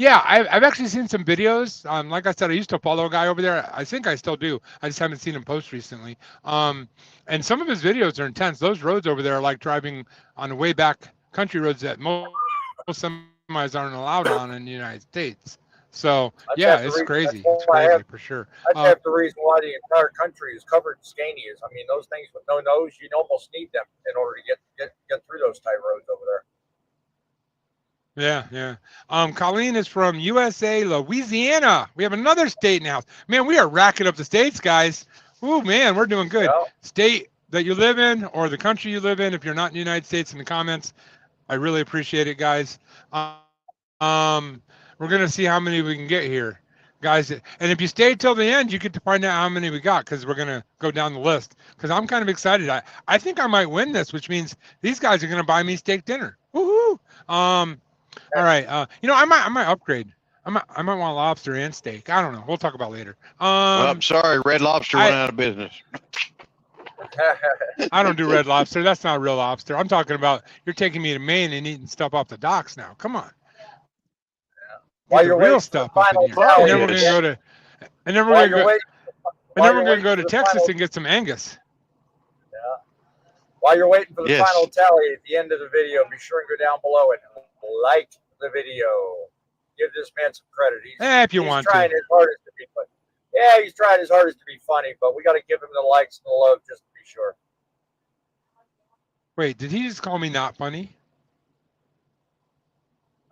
Yeah, I've actually seen some videos. Like I said, I used to follow a guy over there. I think I still do. I just haven't seen him post recently. And some of his videos are intense. Those roads over there are like driving on the way back country roads that most semis aren't allowed on in the United States. So yeah, it's crazy. It's crazy for sure. That's half the reason why the entire country is covered in Scanias. I mean, those things with no nose, you almost need them in order to get through those tight roads over there. Yeah. Colleen is from USA, Louisiana. We have another state now. Man, we are racking up the states, guys. Ooh, man, we're doing good. Yeah. State that you live in or the country you live in, if you're not in the United States, in the comments. I really appreciate it, guys. We're going to see how many we can get here, guys. And if you stay till the end, you get to find out how many we got because we're going to go down the list because I'm kind of excited. I think I might win this, which means these guys are going to buy me steak dinner. Woohoo! All right. I might upgrade. I might want lobster and steak. I don't know. We'll talk about it later. Well, I'm sorry, Red Lobster went out of business. I don't do Red Lobster. That's not real lobster. I'm talking about you're taking me to Maine and eating stuff off the docks now. Come on. While you're real waiting stuff for the up in final here. tally, And then we're going to go to Texas and get some Angus. While you're waiting for the Yes. final tally at the end of the video, be sure and go down below and like the video. Give this man some credit. If you he's want trying to. his hardest to be funny. Yeah, he's trying his hardest to be funny, but we got to give him the likes and the love just to be sure. Wait, did he just call me not funny?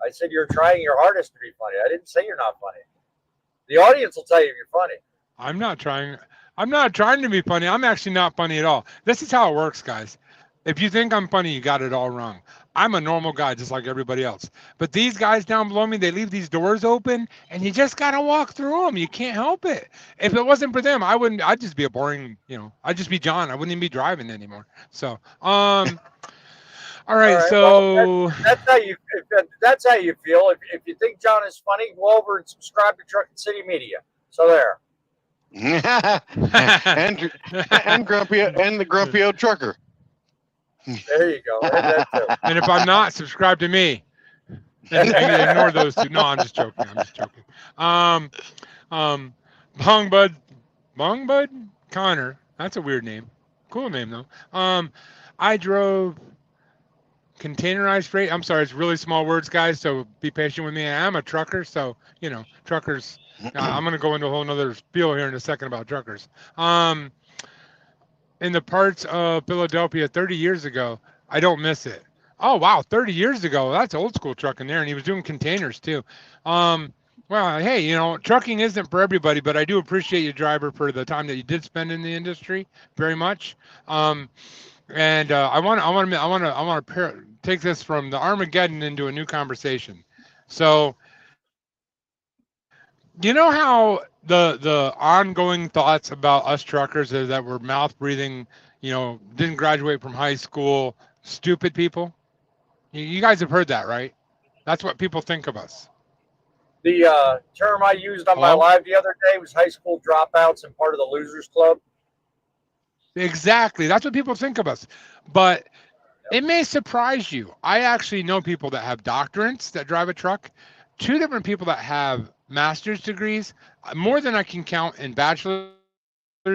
I said you're trying your hardest to be funny. I didn't say you're not funny. The audience will tell you if you're funny. I'm not trying to be funny. I'm actually not funny at all. This is how it works, guys. If you think I'm funny, you got it all wrong. I'm a normal guy just like everybody else. But these guys down below me, they leave these doors open and you just got to walk through them. You can't help it. If it wasn't for them, I'd just be a boring, I'd just be John. I wouldn't even be driving anymore. So, all right. So well, that's how you feel. If you think John is funny, go over and subscribe to Trucking City Media. So there. and the grumpy old trucker. There you go. And if I'm not, subscribe to me. And ignore those two. No, I'm just joking. Bong Bud Connor. That's a weird name. Cool name though. I drove containerized freight. I'm sorry, it's really small words, guys. So be patient with me. I'm a trucker, so truckers. I'm gonna go into a whole nother spiel here in a second about truckers. In the parts of Philadelphia 30 years ago, I don't miss it. Oh wow, 30 years ago, that's old school trucking there, and he was doing containers too. Well, hey, trucking isn't for everybody, but I do appreciate you, driver, for the time that you did spend in the industry very much. And I want to take this from the Armageddon into a new conversation. So, you know how the ongoing thoughts about us truckers is that we're mouth breathing, didn't graduate from high school, stupid people. You guys have heard that, right? That's what people think of us. The term I used on my live the other day was high school dropouts and part of the losers club. Exactly. That's what people think of us. But it may surprise you. I actually know people that have doctorates that drive a truck, 2 different people that have master's degrees, more than I can count in bachelor's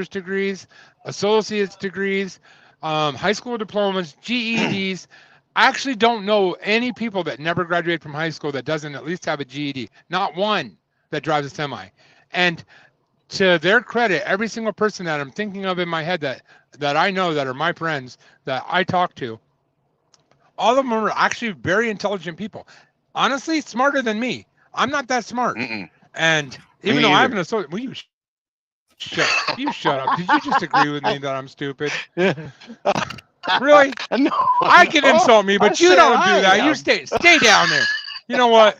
degrees, associate's degrees, high school diplomas, GEDs. I actually don't know any people that never graduated from high school that doesn't at least have a GED. Not one that drives a semi. And to their credit, every single person that I'm thinking of in my head that I know that are my friends that I talk to, all of them are actually very intelligent people. Honestly, smarter than me. I'm not that smart. And even though I have an associate, will you shut up? Did you just agree with me that I'm stupid? Really? No, I can insult me, but you don't do that. You stay down there. You know what?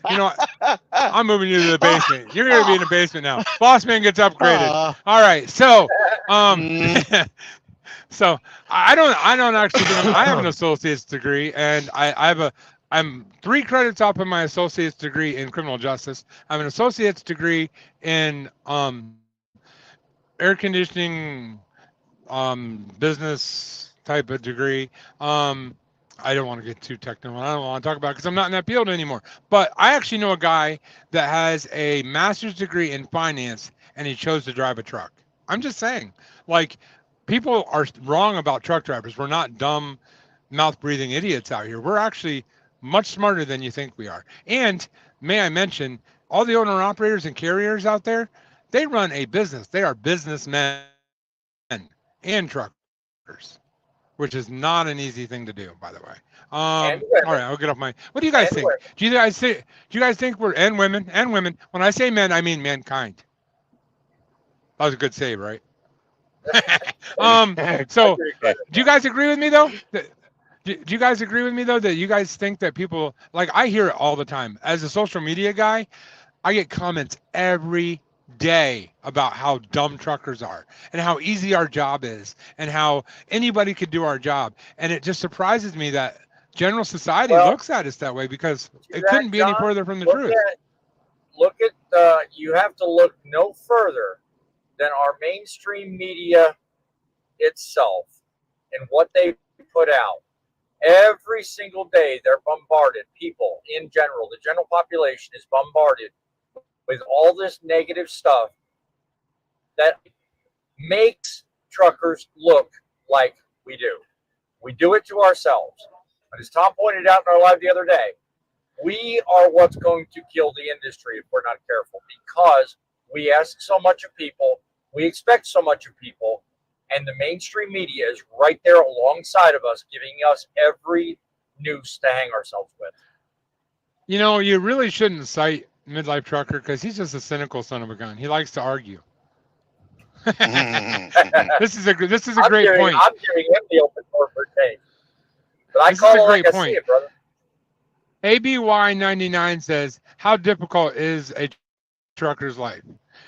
I'm moving you to the basement. You're gonna be in the basement now. Boss man gets upgraded. All right. So, so I don't actually. I have an associate's degree, and I'm 3 credits off of my associate's degree in criminal justice. I have an associate's degree in air conditioning, business type of degree. I don't want to get too technical. I don't want to talk about it because I'm not in that field anymore. But I actually know a guy that has a master's degree in finance and he chose to drive a truck. I'm just saying, like, people are wrong about truck drivers. We're not dumb, mouth-breathing idiots out here. We're actually much smarter than you think we are. And may I mention, all the owner-operators and carriers out there, they run a business. They are businessmen and truckers, which is not an easy thing to do, by the way. All right, I'll get off my. What do you guys think? Do you guys think we're and women? When I say men, I mean mankind. That was a good save, right? So, do you guys agree with me though? Do you guys agree with me though that you guys think that people, like, I hear it all the time as a social media guy, I get comments every day about how dumb truckers are and how easy our job is and how anybody could do our job, and it just surprises me that general society looks at us that way because it couldn't be any further from the truth. You have to look no further than our mainstream media itself and what they put out. Every single day they're bombarded. People in general, the general population is bombarded with all this negative stuff that makes truckers look like we do. We do it to ourselves. But as Tom pointed out in our live the other day, we are what's going to kill the industry if we're not careful, because we ask so much of people, we expect so much of people, and the mainstream media is right there alongside of us, giving us every noose to hang ourselves with. You really shouldn't cite Midlife Trucker because he's just a cynical son of a gun. He likes to argue. This is a great point. I'm giving him the open door for change. But I call it like I see it, brother. ABY99 says, how difficult is a trucker's life?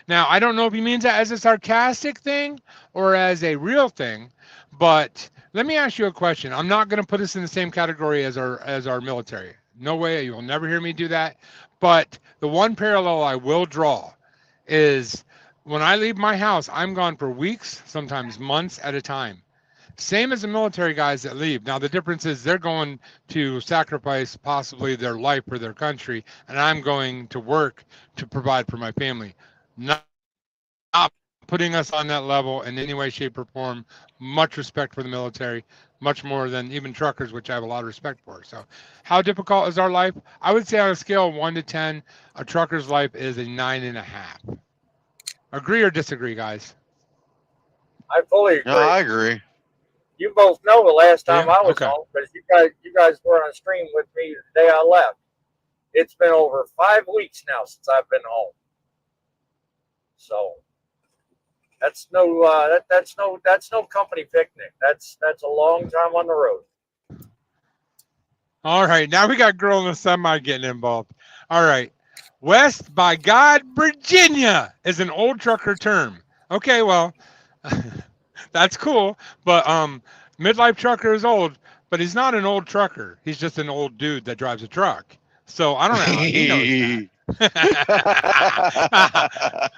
Now, I don't know if he means that as a sarcastic thing or as a real thing, but let me ask you a question. I'm not going to put us in the same category as our military. No way. You will never hear me do that. But the one parallel I will draw is when I leave my house, I'm gone for weeks, sometimes months at a time. Same as the military guys that leave. Now, the difference is they're going to sacrifice possibly their life for their country, and I'm going to work to provide for my family. Not putting us on that level in any way, shape, or form. Much respect for the military, much more than even truckers, which I have a lot of respect for. So, how difficult is our life? I would say on a scale of 1 to 10, a trucker's life is a 9.5. Agree or disagree, guys? I fully agree. No, I agree. You both know the last time Yeah? I was Okay. home, because you guys were on stream with me the day I left. It's been over 5 weeks now since I've been home. So that's no that's no company picnic. That's a long time on the road. All right, now we got girl in the semi getting involved. All right, West by God, Virginia is an old trucker term. Okay, well, that's cool, but midlife trucker is old, but he's not an old trucker. He's just an old dude that drives a truck. So I don't know how he knows that.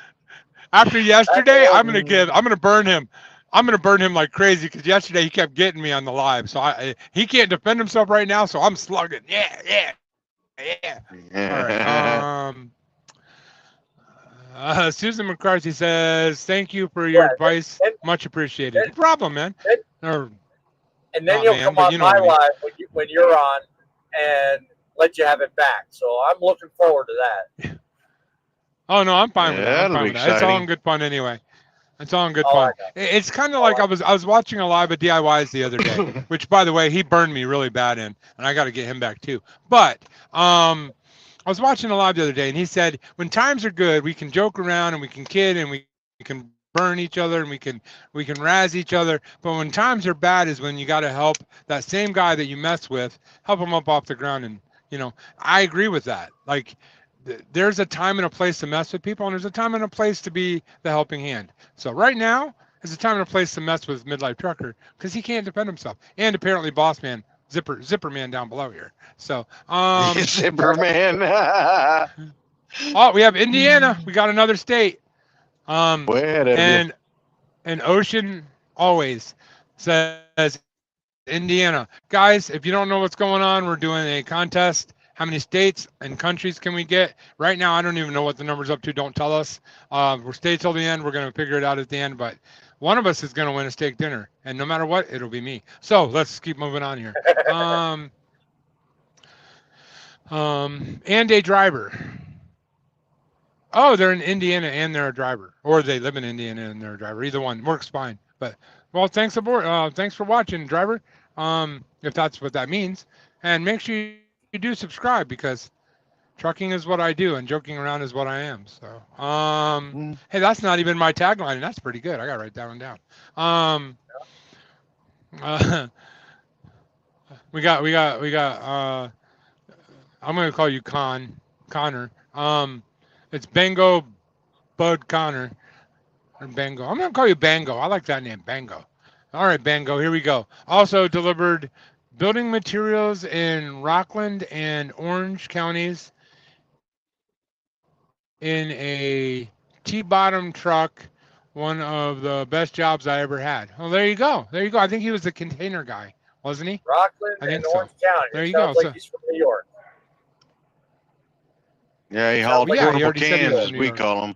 After yesterday, I'm gonna burn him. I'm gonna burn him like crazy because yesterday he kept getting me on the live. So he can't defend himself right now. So I'm slugging. Yeah. All right. Susan McCarthy says, "Thank you for your advice. Much appreciated." No problem, man. And then you'll come on my live when you're on and let you have it back. So I'm looking forward to that. Oh no, I'm fine with that. I'm fine with that. It's all in good fun anyway. It's all in good fun. It's kind of like I was watching a live of DIYs the other day, which by the way he burned me really bad in, and I got to get him back too. But I was watching a live the other day, and he said when times are good, we can joke around and we can kid and we can burn each other and we can razz each other. But when times are bad is when you got to help that same guy that you mess with, help him up off the ground. And I agree with that. Like, there's a time and a place to mess with people, and there's a time and a place to be the helping hand. So right now is a time and a place to mess with midlife trucker because he can't defend himself, and apparently boss man, zipper man down below here. So zipper man. Oh, we have Indiana. We got another state. Way ahead of you. And Ocean always says Indiana. Guys, if you don't know what's going on, we're doing a contest. How many states and countries can we get? Right now, I don't even know what the number's up to. Don't tell us. We're stay till the end. We're going to figure it out at the end. But one of us is going to win a steak dinner. And no matter what, it'll be me. So let's keep moving on here. And a driver. Oh, they're in Indiana and they're a driver. Or they live in Indiana and they're a driver. Either one works fine. But, well, thanks for watching, driver, if that's what that means. And make sure you do subscribe because trucking is what I do and joking around is what I am. So hey, that's not even my tagline, and that's pretty good. I gotta write that one down. We got I'm gonna call you Connor. It's Bango Bud Connor or Bango. I'm gonna call you Bango. I like that name, Bango. All right, Bango, here we go. Also delivered building materials in Rockland and Orange counties in a T-bottom truck. One of the best jobs I ever had. Oh, there you go. There you go. I think he was the container guy, wasn't he? Rockland and Orange County. There you Sounds go. like he's from New York. Yeah, he hauled portable cans, as we call them.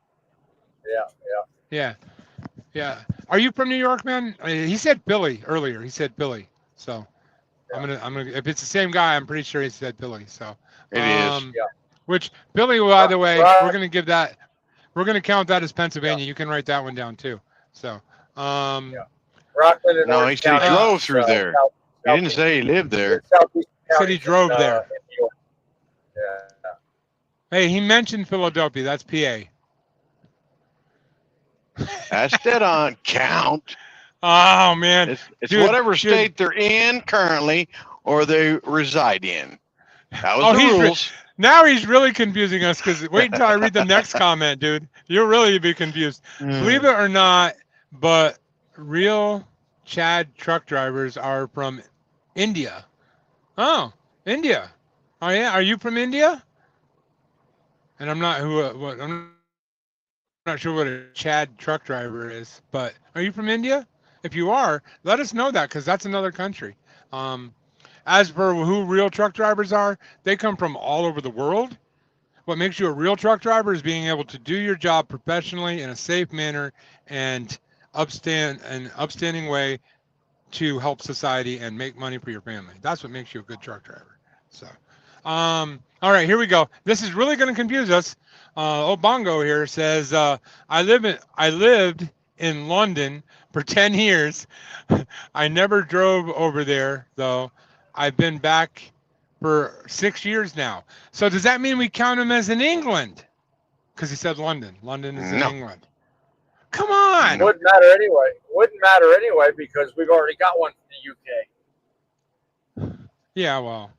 Yeah. Are you from New York, man? He said Philly earlier. He said Philly. So I'm gonna. If it's the same guy, I'm pretty sure he said Philly. So it is. Yeah. Which Philly, by the way, we're gonna give that. We're gonna count that as Pennsylvania. You can write that one down too. So Rockland and no, Orange he said he County, drove through there. He didn't say he lived there. He said he drove there. Yeah. Hey, he mentioned Philadelphia. That's PA. That's dead on count. Oh man, it's whatever state they're in currently or they reside in. That was the rules. Now he's really confusing us because wait until I read the next comment, dude. You'll really be confused. Believe it or not, but real Chad truck drivers are from India. Oh, India. Oh yeah, are you from India? And I'm not I'm not sure what a Chad truck driver is, but are you from India? If you are, let us know that because that's another country. As for who real truck drivers are, they come from all over the world. What makes you a real truck driver is being able to do your job professionally in a safe manner and upstanding way to help society and make money for your family. That's what makes you a good truck driver. So, all right, here we go. This is really going to confuse us. Bongo here says, I lived in London for 10 years. I never drove over there though. I've been back for 6 years now. So does that mean we count him as in England? Because he said London. London is in No. England. Come on. Wouldn't matter anyway. Wouldn't matter anyway because we've already got one from the UK. Yeah, well,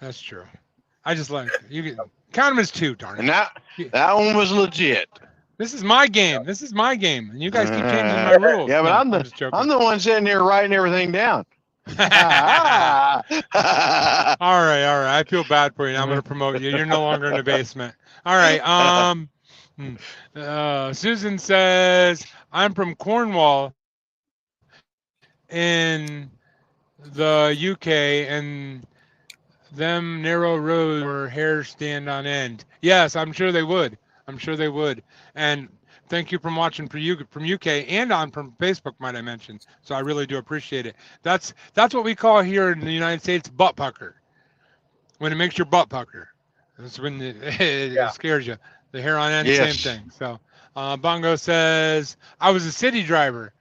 that's true. I just like you can count him as 2, darn And it. that one was legit. This is my game. This is my game. And you guys keep changing my rules. Yeah, but No, I'm just joking. I'm the one sitting here writing everything down. All right. I feel bad for you. Now I'm going to promote you. You're no longer in the basement. All right. Susan says, I'm from Cornwall in the UK, and them narrow roads where hair stand on end. Yes, I'm sure they would. I'm sure they would. And thank you for watching from UK and on from Facebook, might I mention. So I really do appreciate it. That's what we call here in the United States butt pucker. When it makes your butt pucker. That's when it scares you. The hair on end, Yes. same thing. So Bongo says, I was a city driver.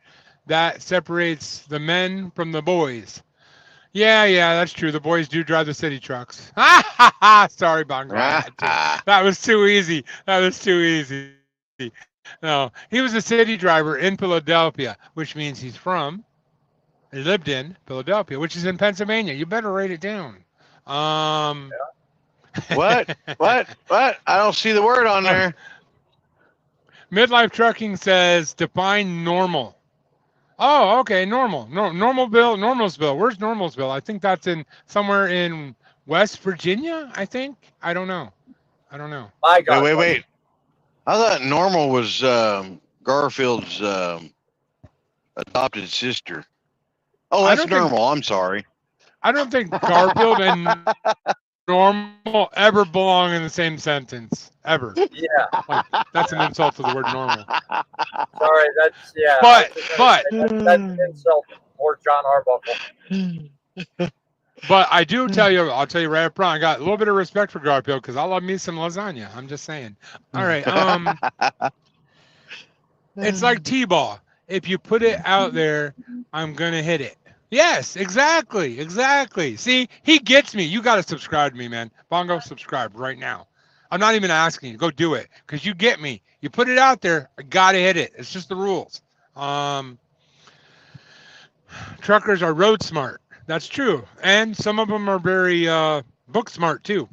That separates the men from the boys. Yeah, that's true. The boys do drive the city trucks. Sorry, Bongo. That was too easy. No, he was a city driver in Philadelphia, which means he lived in Philadelphia, which is in Pennsylvania. You better write it down. What? I don't see the word on there. Midlife Trucking says define normal. Oh, okay, normal. Normalsville. Where's Normalsville? I think that's in somewhere in West Virginia, I think. I don't know. My God. Wait. I thought Normal was Garfield's adopted sister. Oh, that's Normal. I'm sorry. I don't think Garfield and normal ever belong in the same sentence. Ever. Yeah. Like, that's an insult to the word normal. Sorry, that's But that's an insult for John Arbuckle. But I do tell you, I'll tell you right up front, I got a little bit of respect for Garfield because I love me some lasagna. I'm just saying. All right. It's like T-ball. If you put it out there, I'm gonna hit it. Yes, exactly. See, he gets me. You got to subscribe to me, man. Bongo, subscribe right now. I'm not even asking you. Go do it because you get me. You put it out there, I got to hit it. It's just the rules. Truckers are road smart. That's true. And some of them are very book smart too.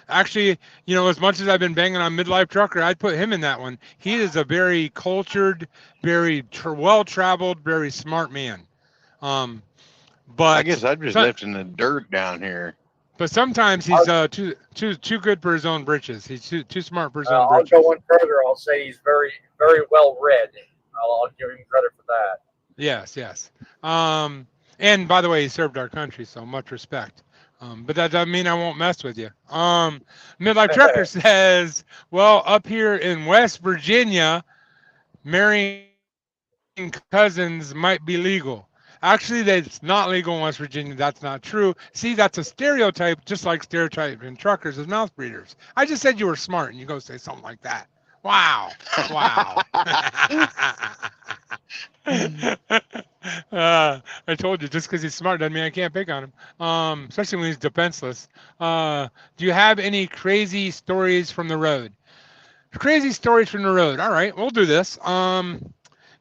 Actually, as much as I've been banging on Midlife Trucker, I'd put him in that one. He is a very cultured, very well-traveled, very smart man. But I guess I'm just lifting the dirt down here. But sometimes he's too good for his own britches. He's too smart for his own britches. I'll go one further. I'll say he's very, very well read. I'll give him credit for that. Yes. And by the way, he served our country, so much respect. But that doesn't mean I won't mess with you. Midlife Trucker says, well, up here in West Virginia, marrying cousins might be legal. Actually, that's not legal in West Virginia. That's not true. See, that's a stereotype, just like stereotyping truckers as mouth breathers. I just said you were smart, and you go say something like that. Wow. I told you, just because he's smart doesn't mean I can't pick on him, especially when he's defenseless. Do you have any crazy stories from the road? Crazy stories from the road. All right, we'll do this.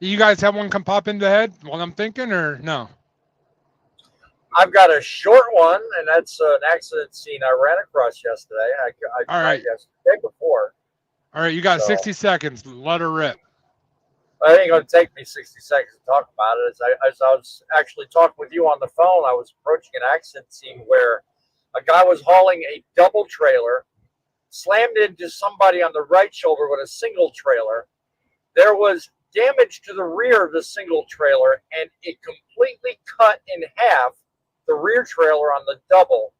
You guys have one come pop into the head while I'm thinking, or no? I've got a short one, and that's an accident scene I ran across yesterday. I tried yesterday before. All right, you got 60 seconds. Let her rip. It ain't going to take me 60 seconds to talk about it. As I was actually talking with you on the phone, I was approaching an accident scene where a guy was hauling a double trailer, slammed into somebody on the right shoulder with a single trailer. There was damage to the rear of the single trailer, and it completely cut in half the rear trailer on the double,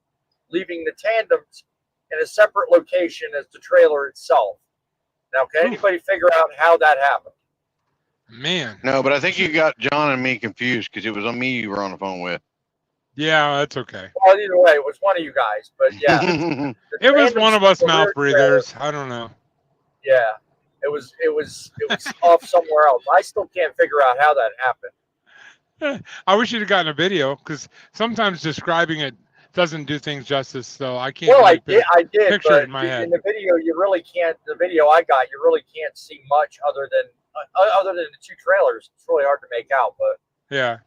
leaving the tandems in a separate location as the trailer itself. Now, can anybody figure out how that happened? Man. No, but I think you got John and me confused because it was on me you were on the phone with. Yeah, that's okay. Well, either way, it was one of you guys, but yeah. It was one of us the rear mouth breathers. I don't know. Yeah, it was off somewhere else. I still can't figure out how that happened. I wish you'd have gotten a video because sometimes describing it doesn't do things justice. So I can't. Well, really I did, picture but it in my head. in the video, you really can't. The video I got, you really can't see much other than the two trailers. It's really hard to make out, but Yeah.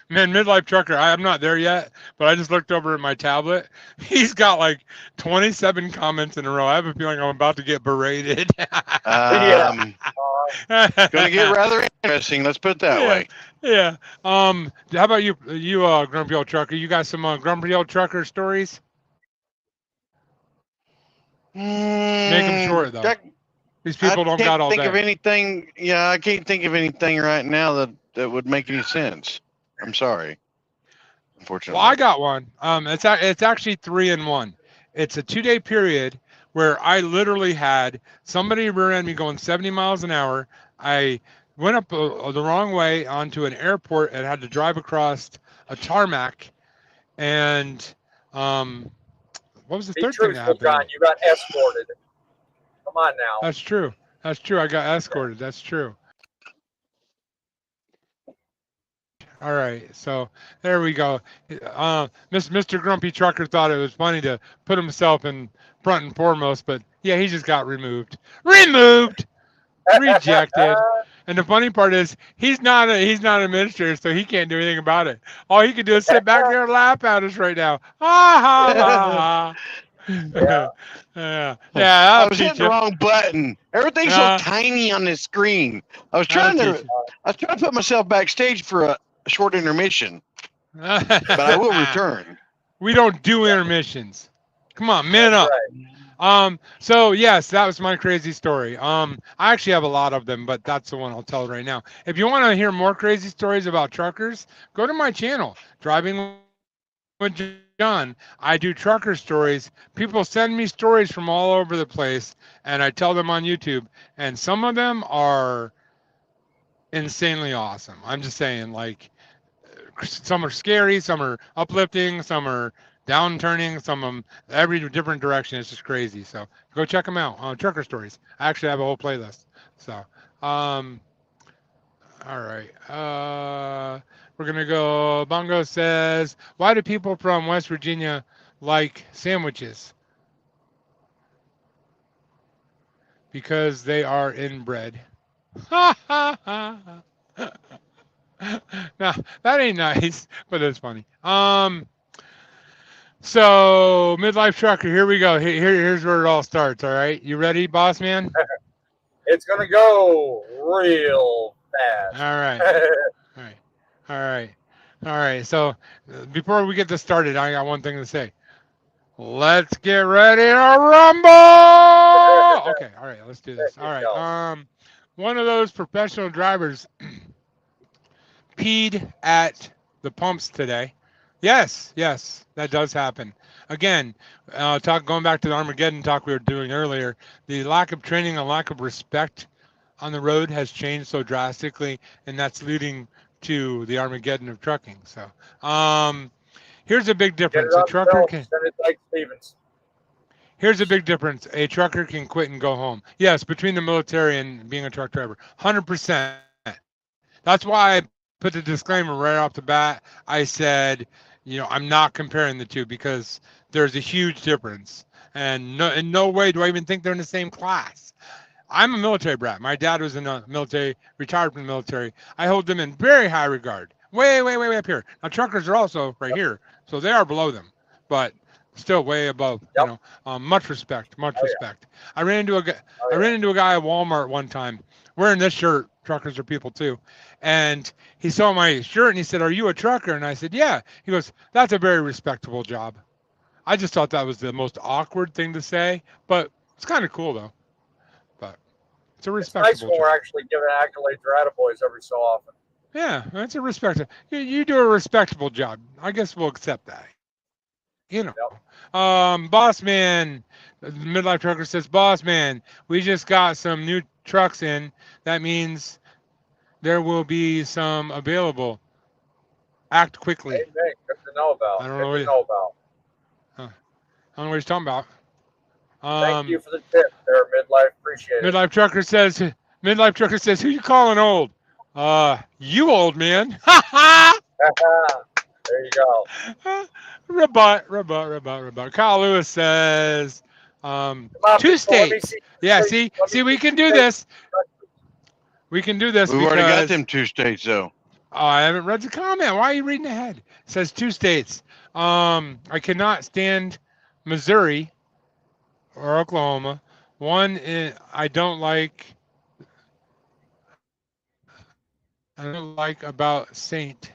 Man, Midlife Trucker, I'm not there yet, but I just looked over at my tablet. He's got like 27 comments in a row. I have a feeling I'm about to get berated. Gonna get rather interesting. Let's put it that way. Yeah. How about you, Grumpy Old Trucker? You got some Grumpy Old Trucker stories? Make them short, though. These people don't got all day. I can't think of anything. Yeah, I can't think of anything right now that would make any sense. I'm sorry. Unfortunately. Well, I got one. It's actually 3 in 1. It's a 2-day period where I literally had somebody rear end me going 70 miles an hour. I went up the wrong way onto an airport and had to drive across a tarmac. And what was the third thing that happened? John, you got escorted. Come on now. That's true. That's true. I got escorted. That's true. All right, so there we go. Mr. Grumpy Trucker thought it was funny to put himself in front and foremost, but yeah, he just got removed. Rejected. And the funny part is he's not an administrator, so he can't do anything about it. All he can do is sit back there and laugh at us right now. Ha ha ha. Yeah. I was hitting the wrong button. Everything's so tiny on this screen. I was trying to put myself backstage for a short intermission, but I will return. We don't do intermissions. Come on, man up. Right. So yes, that was my crazy story. I actually have a lot of them, but that's the one I'll tell right now. If you want to hear more crazy stories about truckers, go to my channel, Driving with John. I do trucker stories. People send me stories from all over the place, and I tell them on YouTube, and some of them are insanely awesome. I'm just saying, like, some are scary, some are uplifting, some are downturning, some of them every different direction. It's just crazy. So go check them out on Trucker Stories. I actually have a whole playlist. So all right, we're gonna go. Bongo says, why do people from West Virginia like sandwiches? Because they are inbred. Now that ain't nice, but it's funny. So Midlife Trucker, here we go. Here's where it all starts. All right, you ready, boss man? It's gonna go real fast. All right. So before we get this started, I got one thing to say. Let's get ready to rumble. Okay, all right, let's do this. All right. One of those professional drivers peed at the pumps today. Yes, that does happen. Again, going back to the Armageddon talk we were doing earlier, the lack of training and lack of respect on the road has changed so drastically, and that's leading to the Armageddon of trucking. So, here's a big difference. A trucker can. Here's a big difference. A trucker can quit and go home. Yes, between the military and being a truck driver, 100%. That's why I put the disclaimer right off the bat. I said, I'm not comparing the two because there's a huge difference. And in no way do I even think they're in the same class. I'm a military brat. My dad was in the military, retired from the military. I hold them in very high regard. Way up here. Now, truckers are also right here, so they are below them, but still way above. Much respect. I ran into a guy at Walmart one time wearing this shirt. Truckers are people too. And he saw my shirt and he said, "Are you a trucker?" And I said, "Yeah." He goes, "That's a very respectable job." I just thought that was the most awkward thing to say, but it's kind of cool though. But it's a respectable job. It's nice when we're actually giving accolades or attaboys every so often. Yeah, that's a respectable. You do a respectable job. I guess we'll accept that. you know. Boss man, the midlife trucker says, boss man, we just got some new trucks in. That means there will be some available. Act quickly. Amen. Good to know about. I don't Good know to what know about. I don't know what he's talking about. Thank you for the tip there, midlife. Appreciate it. Midlife trucker says, who you calling old? You old man. There you go. Rebut. Kyle Lewis says, Come on, two people, let me states. see. Yeah, Let see, me we see can do states. this. We can do this We've because already got them 2 states though. Oh, I haven't read the comment. Why are you reading ahead? It says 2 states. I cannot stand Missouri or Oklahoma. One I don't like about St.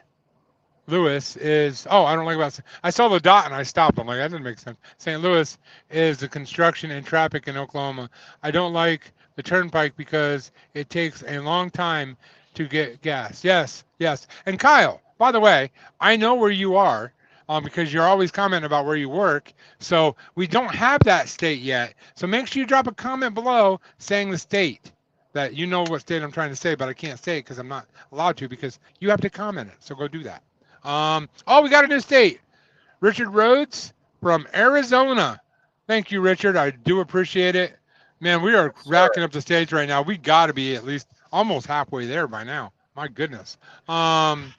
Louis is I don't like about I saw the dot and I stopped. I'm like, that doesn't make sense. St. Louis is the construction and traffic in Oklahoma. I don't like the turnpike because it takes a long time to get gas. Yes. And Kyle, by the way, I know where you are because you're always commenting about where you work. So we don't have that state yet. So make sure you drop a comment below saying the state that you know what state I'm trying to say, but I can't say it because I'm not allowed to because you have to comment it. So go do that. We got a new state. Richard Rhodes from Arizona. Thank you, Richard. I do appreciate it. Man, we are racking up the states right now. We got to be at least almost halfway there by now. My goodness. Midlife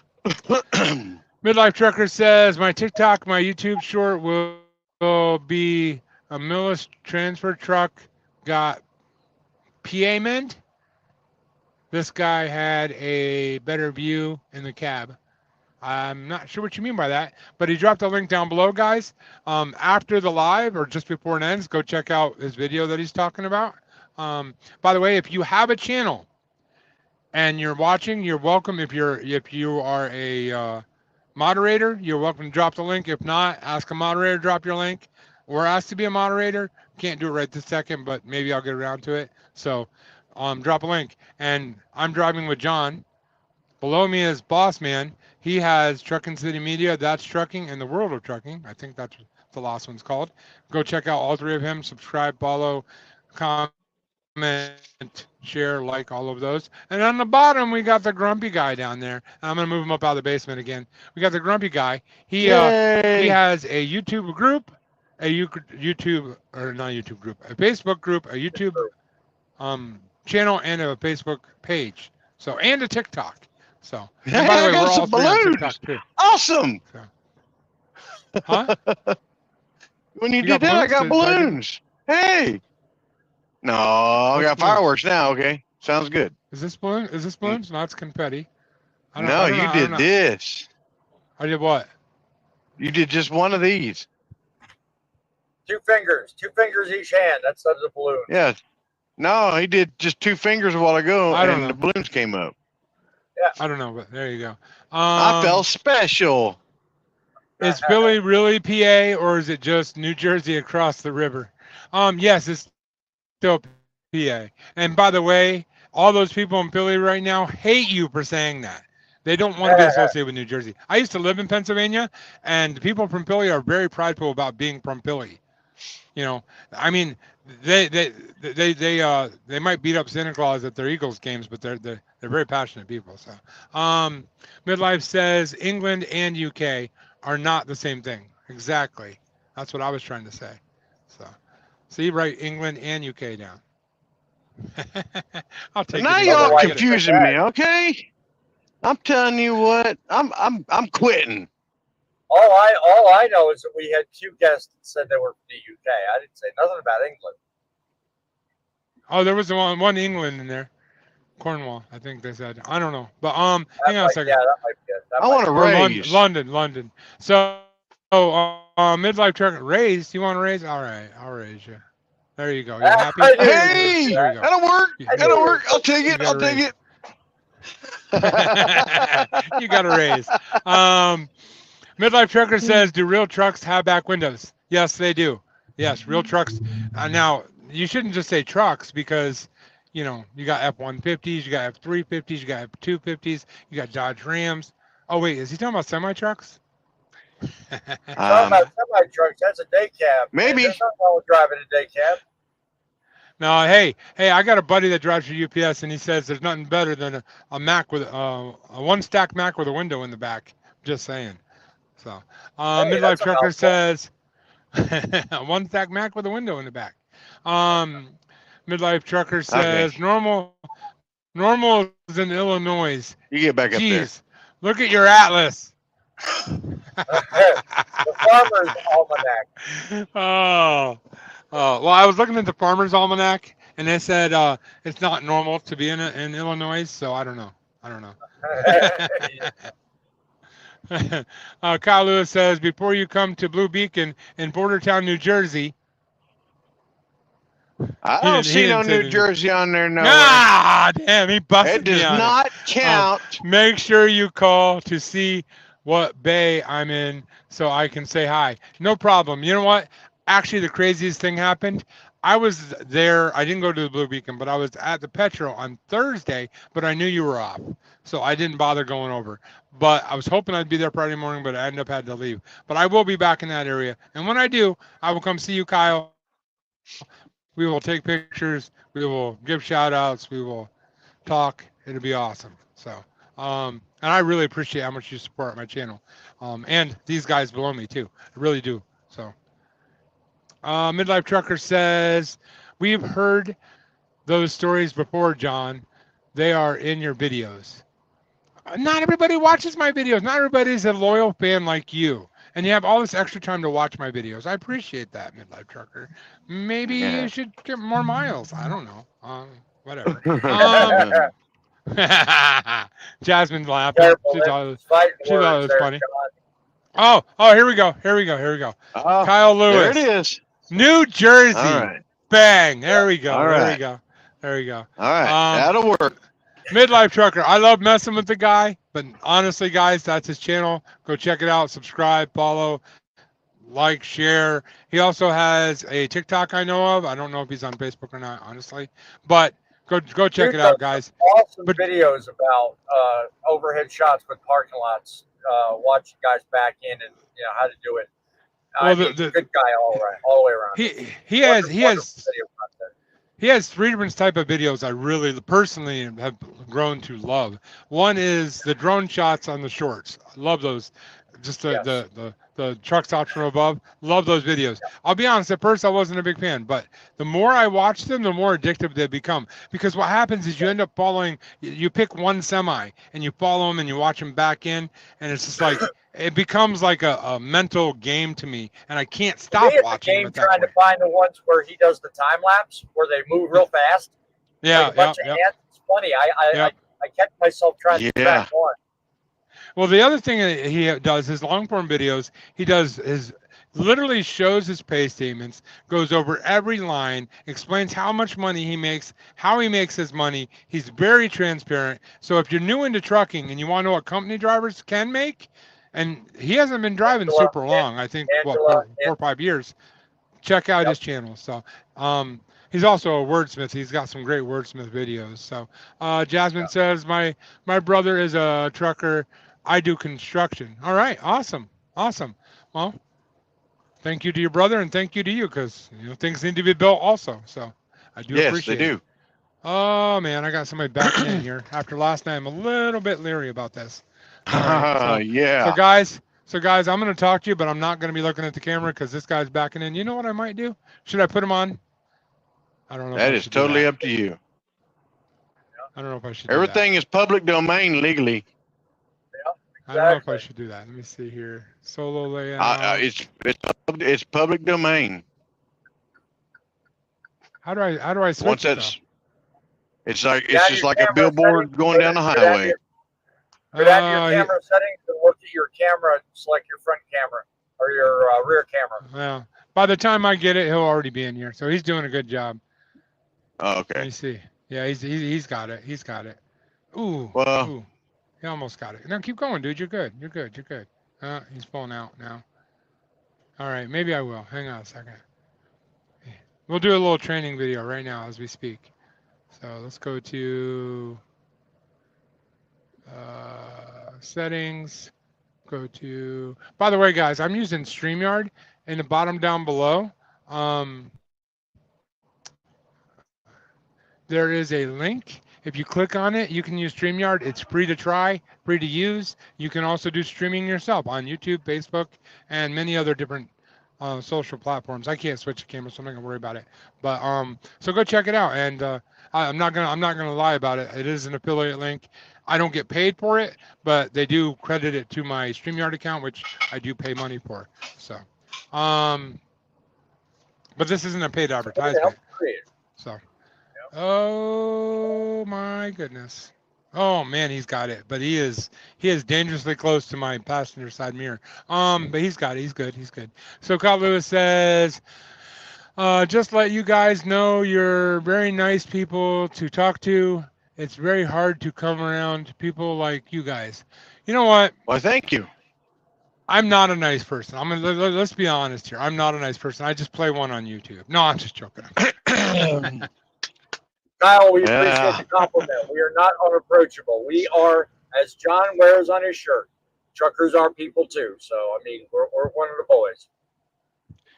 Trucker says, my TikTok, my YouTube short will be a Millis transfer truck got PA mend. This guy had a better view in the cab. I'm not sure what you mean by that, but he dropped a link down below, guys. After the live or just before it ends, go check out his video that he's talking about. By the way, if you have a channel and you're watching, you're welcome. If you are a moderator, you're welcome to drop the link. If not, ask a moderator to drop your link or ask to be a moderator. Can't do it right this second, but maybe I'll get around to it. So drop a link. And I'm driving with John. Below me is Boss Man. He has Trucking City Media, That's Trucking, and The World of Trucking. I think that's what the last one's called. Go check out all 3 of him. Subscribe, follow, comment, share, like all of those. And on the bottom, we got the grumpy guy down there. I'm going to move him up out of the basement again. We got the grumpy guy. He has a YouTube group, a Facebook group, a YouTube channel, and a Facebook page. So, and a TikTok. So, and by the way, we're all 3 on TikTok too. Awesome. So. Huh? When you did that, I got balloons. Hey. No, I got fireworks now. Okay. Sounds good. Is this balloon? Is this balloons? No, it's confetti. No, you did this. I did what? You did just one of these. 2 fingers each hand. That's the balloon. Yeah. No, he did just 2 fingers a while ago, and the balloons came up. Yeah. I don't know, but there you go. I felt special. Is Philly really PA, or is it just New Jersey across the river? Yes, it's still PA. And by the way, all those people in Philly right now hate you for saying that. They don't want to be associated with New Jersey. I used to live in Pennsylvania, and people from Philly are very prideful about being from Philly. You know, I mean, they might beat up Santa Claus at their Eagles games, but they're very passionate people. So, Midlife says England and UK are not the same thing. Exactly. That's what I was trying to say. So, see, write England and UK down. I'll take now it. y'all confusing me, okay? I'm telling you what, I'm quitting. All I know is that we had 2 guests that said they were from the UK. I didn't say nothing about England. Oh, there was one England in there. Cornwall, I think they said. I don't know. But hang on a second. Yeah, that might be it. I want to raise. London. So midlife truck raised. You want to raise? All right, I'll raise you. There you go. You happy? Hey, that'll work. That'll work. I'll take it. I'll take it. You got a raise. Midlife Trucker says, do real trucks have back windows? Yes, they do. Yes, real trucks. Now, you shouldn't just say trucks because, you know, you got F-150s, you got F-350s, you got F-250s, you got Dodge Rams. Oh, wait, is he talking about semi-trucks? About semi trucks, that's a day cab. Maybe. Man, there's nothing wrong with driving a day cab. No, hey, I got a buddy that drives for UPS, and he says there's nothing better than a Mac with a one-stack Mac with a window in the back. Just saying. So, Hey, Midlife that's a Trucker mouthful. says a one-stack Mac with a window in the back. Midlife Trucker says normal is in Illinois. You get back up there. Jeez, look at your atlas. The Farmer's Almanac. Oh, well, I was looking at the Farmer's Almanac, and they said it's not normal to be in Illinois, so I don't know. Kyle Lewis says, before you come to Blue Beacon in Bordertown, New Jersey. I don't see no New Jersey on there. No. Ah, damn, he busted me It does on not count. Make sure you call to see what bay I'm in so I can say hi. No problem. You know what? Actually, the craziest thing happened. I was there. I didn't go to the Blue Beacon, but I was at the Petro on Thursday, but I knew you were off. So I didn't bother going over. But I was hoping I'd be there Friday morning, but I ended up had to leave. But I will be back in that area. And when I do, I will come see you, Kyle. We will take pictures. We will give shout outs. We will talk. It'll be awesome. So, and I really appreciate how much you support my channel. And these guys below me too. I really do. So, Midlife Trucker says, we've heard those stories before, John. They are in your videos. Not everybody watches my videos. Not everybody's a loyal fan like you. And you have all this extra time to watch my videos. I appreciate that, Midlife Trucker. Maybe you should get more miles. I don't know. Whatever. Jasmine's laughing. She thought it was funny. Oh, here we go. Oh, Kyle Lewis. there it is. New Jersey. All right. Bang. There we go. All right. There we go. All right. That'll work. Midlife Trucker. I love messing with the guy, but honestly, guys, that's his channel. Go check it out. Subscribe, follow, like, share. He also has a TikTok I know of. I don't know if he's on Facebook or not, honestly, but go check it out, guys. Awesome videos about overhead shots with parking lots. Watch you guys back in and how to do it. Good guy all the way around. He has three different type of videos I really personally have grown to love. One is the drone shots on the shorts. I love those. Just the truck stops from above. Love those videos. I'll be honest, at first I wasn't a big fan, but the more I watch them, the more addictive they become. Because what happens is you end up following, you pick one semi and you follow them and you watch them back in, and it's just like, it becomes like a mental game to me, and I can't stop watching them. Trying to find the ones where he does the time lapse, where they move real fast. Yeah, It's funny. I catch myself trying to track one. Well, the other thing that he does, his long form videos, he does literally shows his pay statements, goes over every line, explains how much money he makes, how he makes his money. He's very transparent. So if you're new into trucking and you want to know what company drivers can make, and he hasn't been driving super long, I think, 4 or 5 years, check out his channel. So he's also a wordsmith. He's got some great wordsmith videos. So Jasmine says, my brother is a trucker. I do construction. All right. Awesome. Well, thank you to your brother and thank you to you, because things need to be built also. So I do appreciate it. Yes, they do. Oh, man, I got somebody back in here. After last night, I'm a little bit leery about this. Right, So guys, I'm going to talk to you, but I'm not going to be looking at the camera because this guy's backing in. You know what I might do? Should I put him on? I don't know. That is totally up to you. I don't know if I should. Everything is public domain legally. I don't know if I should do that. Let me see here. Solo layout. It's public domain. How do I switch once that's? It's just like a billboard going down the highway. Go down to your camera settings and look at your camera. Select your front camera or your rear camera. Well, by the time I get it, he'll already be in here. So he's doing a good job. Oh, okay. Let me see. Yeah, he's got it. He's got it. Ooh. Well. Ooh. He almost got it. No, keep going, dude. You're good. He's pulling out now. All right, maybe I will. Hang on a second. We'll do a little training video right now as we speak. So let's go to settings. go to, by the way, guys, I'm using StreamYard in the bottom down below. Um, there is a link. If you click on it, you can use StreamYard. It's free to try, free to use. You can also do streaming yourself on YouTube, Facebook, and many other different social platforms. I can't switch the camera, so I'm not gonna worry about it. But so go check it out. And I'm not gonna lie about it. It is an affiliate link. I don't get paid for it, but they do credit it to my StreamYard account, which I do pay money for. So, but this isn't a paid advertisement. So, oh my goodness. Oh man, he's got it, but he is dangerously close to my passenger side mirror. But he's got it. He's good. He's good. So Kyle Lewis says, just let you guys know you're very nice people to talk to. It's very hard to come around people like you guys. You know what? Well, thank you. I'm not a nice person. Let's be honest here. I'm not a nice person. I just play one on YouTube. No, I'm just joking. Kyle, we appreciate the compliment. We are not unapproachable. We are, as John wears on his shirt, truckers are people too. So, I mean, we're one of the boys.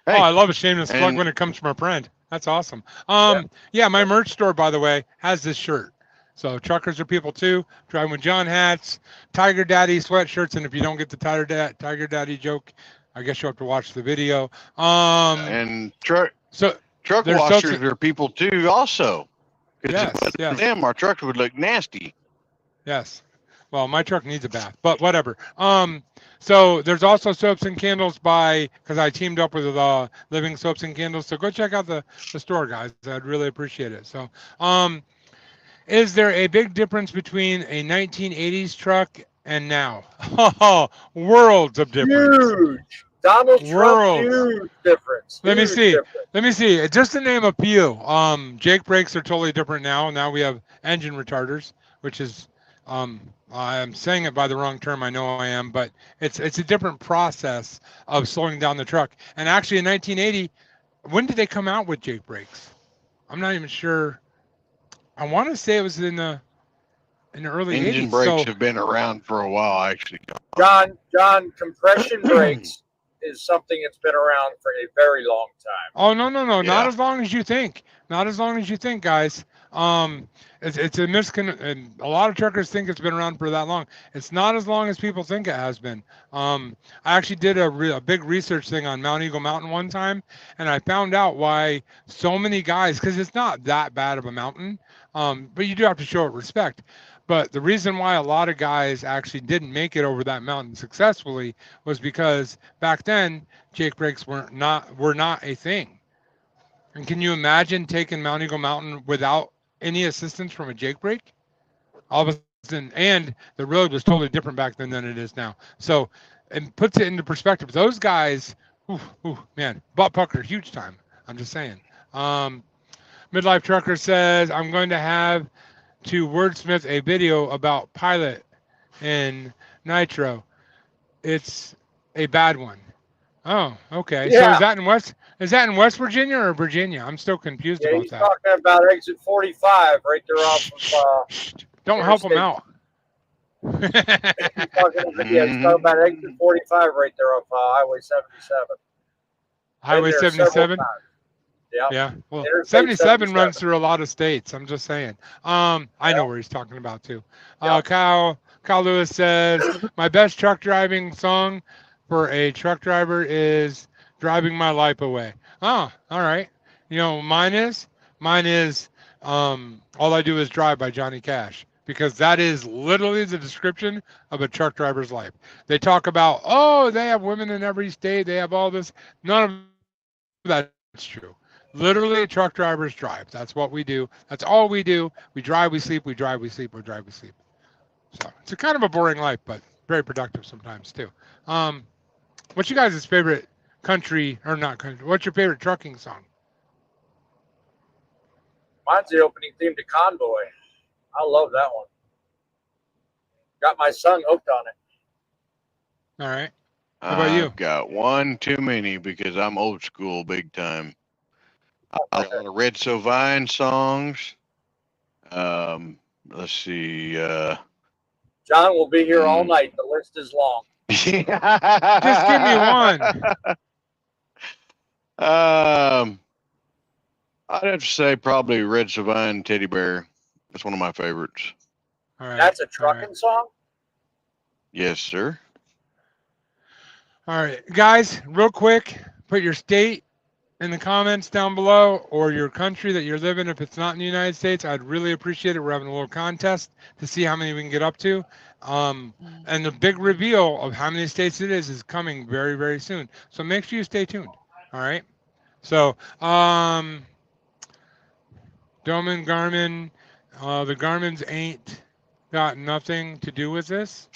Hey, oh, I love a shameless plug when it comes from a friend. That's awesome. Yeah, my merch store, by the way, has this shirt. So truckers are people too. Driving with John hats, Tiger Daddy sweatshirts, and if you don't get the Tiger Daddy joke, I guess you'll have to watch the video. And truck washers are people too, also. Yes, yes. Them, our trucks would look nasty. Yes. Well, my truck needs a bath, but whatever. So there's also soaps and candles because I teamed up with Living Soaps and Candles. So go check out the store, guys. I'd really appreciate it. So, is there a big difference between a 1980s truck and now? Oh, worlds of difference. Huge. Donald Trump, huge difference. Let me see. Let me see. Just to name a few. Jake brakes are totally different now. Now we have engine retarders, which is I'm saying it by the wrong term. I know I am, but it's a different process of slowing down the truck. And actually, in 1980, when did they come out with Jake brakes? I'm not even sure. I want to say it was in the early 80s. Engine brakes have been around for a while, actually. John, compression brakes is something that's been around for a very long time. Oh no, yeah. Not as long as you think. Not as long as you think, guys. It's a and a lot of truckers think it's been around for that long. It's not as long as people think it has been. I actually did a big research thing on Mount Eagle Mountain one time, and I found out why so many guys, because it's not that bad of a mountain, but you do have to show it respect. But the reason why a lot of guys actually didn't make it over that mountain successfully was because back then Jake brakes were not a thing. And can you imagine taking Mount Eagle Mountain without any assistance from a Jake brake? All of a sudden, and the road was totally different back then than it is now. So it puts it into perspective. Those guys, man, butt pucker, huge time. I'm just saying. Midlife Trucker says, I'm going to have to wordsmith a video about Pilot in Nitro. It's a bad one. Oh, okay. Yeah. So is that in West Virginia or Virginia? I'm still confused about he's that. Talking about exit 45 right there off of don't help him out. He's talking about exit 45 right there off Highway 77. Highway 77? Yeah. Well, 77 runs through a lot of states. I'm just saying. I know where he's talking about too. Kyle Lewis says, my best truck driving song for a truck driver is Driving My Life Away. Oh, all right. You know, mine is All I Do Is Drive by Johnny Cash, because that is literally the description of a truck driver's life. They talk about, they have women in every state. They have all this. None of that's true. Literally, truck drivers drive. That's what we do. That's all we do. We drive, we sleep, we drive, we sleep, we drive, we sleep. So it's a kind of a boring life, but very productive sometimes too. What's you guys' favorite country, or not country? What's your favorite trucking song? Mine's the opening theme to Convoy. I love that one. Got my son hooked on it. All right. How about you? I've got one too many because I'm old school big time. A lot of Red Sovine songs. Let's see. John will be here all night. The list is long. Just give me one. I'd have to say probably Red Savine Teddy Bear. That's one of my favorites. All right. That's a all trucking right. song? Yes, sir. All right, guys, real quick, put your state in the comments down below or your country that you're living if it's not in the United States. I'd really appreciate it. We're having a little contest to see how many we can get up to. And the big reveal of how many states it is coming very, very soon. So make sure you stay tuned. All right. So, Doman Garmin, the Garmins ain't got nothing to do with this.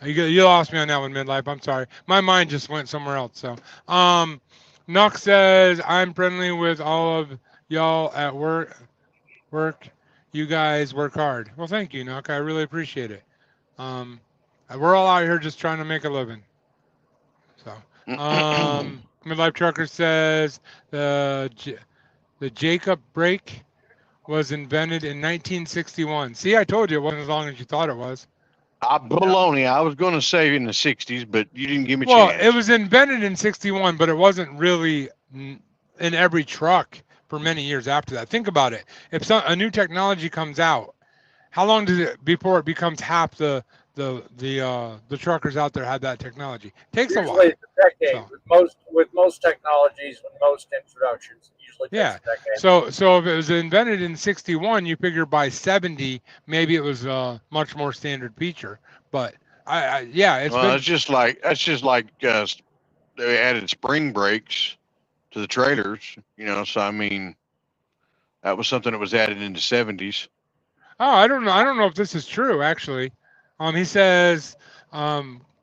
You lost me on that one, Midlife. I'm sorry. My mind just went somewhere else. So, Nuck says, I'm friendly with all of y'all at work. You guys work hard. Well, thank you, Nuck. I really appreciate it. We're all out here just trying to make a living. So, Midlife Trucker says the Jacob brake was invented in 1961. See, I told you it wasn't as long as you thought it was. Baloney. I was going to say in the 60s, but you didn't give me a Well, chance. it was invented in 61, but it wasn't really in every truck for many years after that. Think about it. If a new technology comes out, how long does it before it becomes half the truckers out there have that technology? It takes Usually a while. it's a decade. So. With most technologies, with most introductions, it usually takes Yeah. a decade. So if it was invented in 61, you figure by 70, maybe it was a much more standard feature. But That's just like they added spring brakes to the trailers, so I mean that was something that was added in the 70s. Oh, I don't know if this is true actually. He says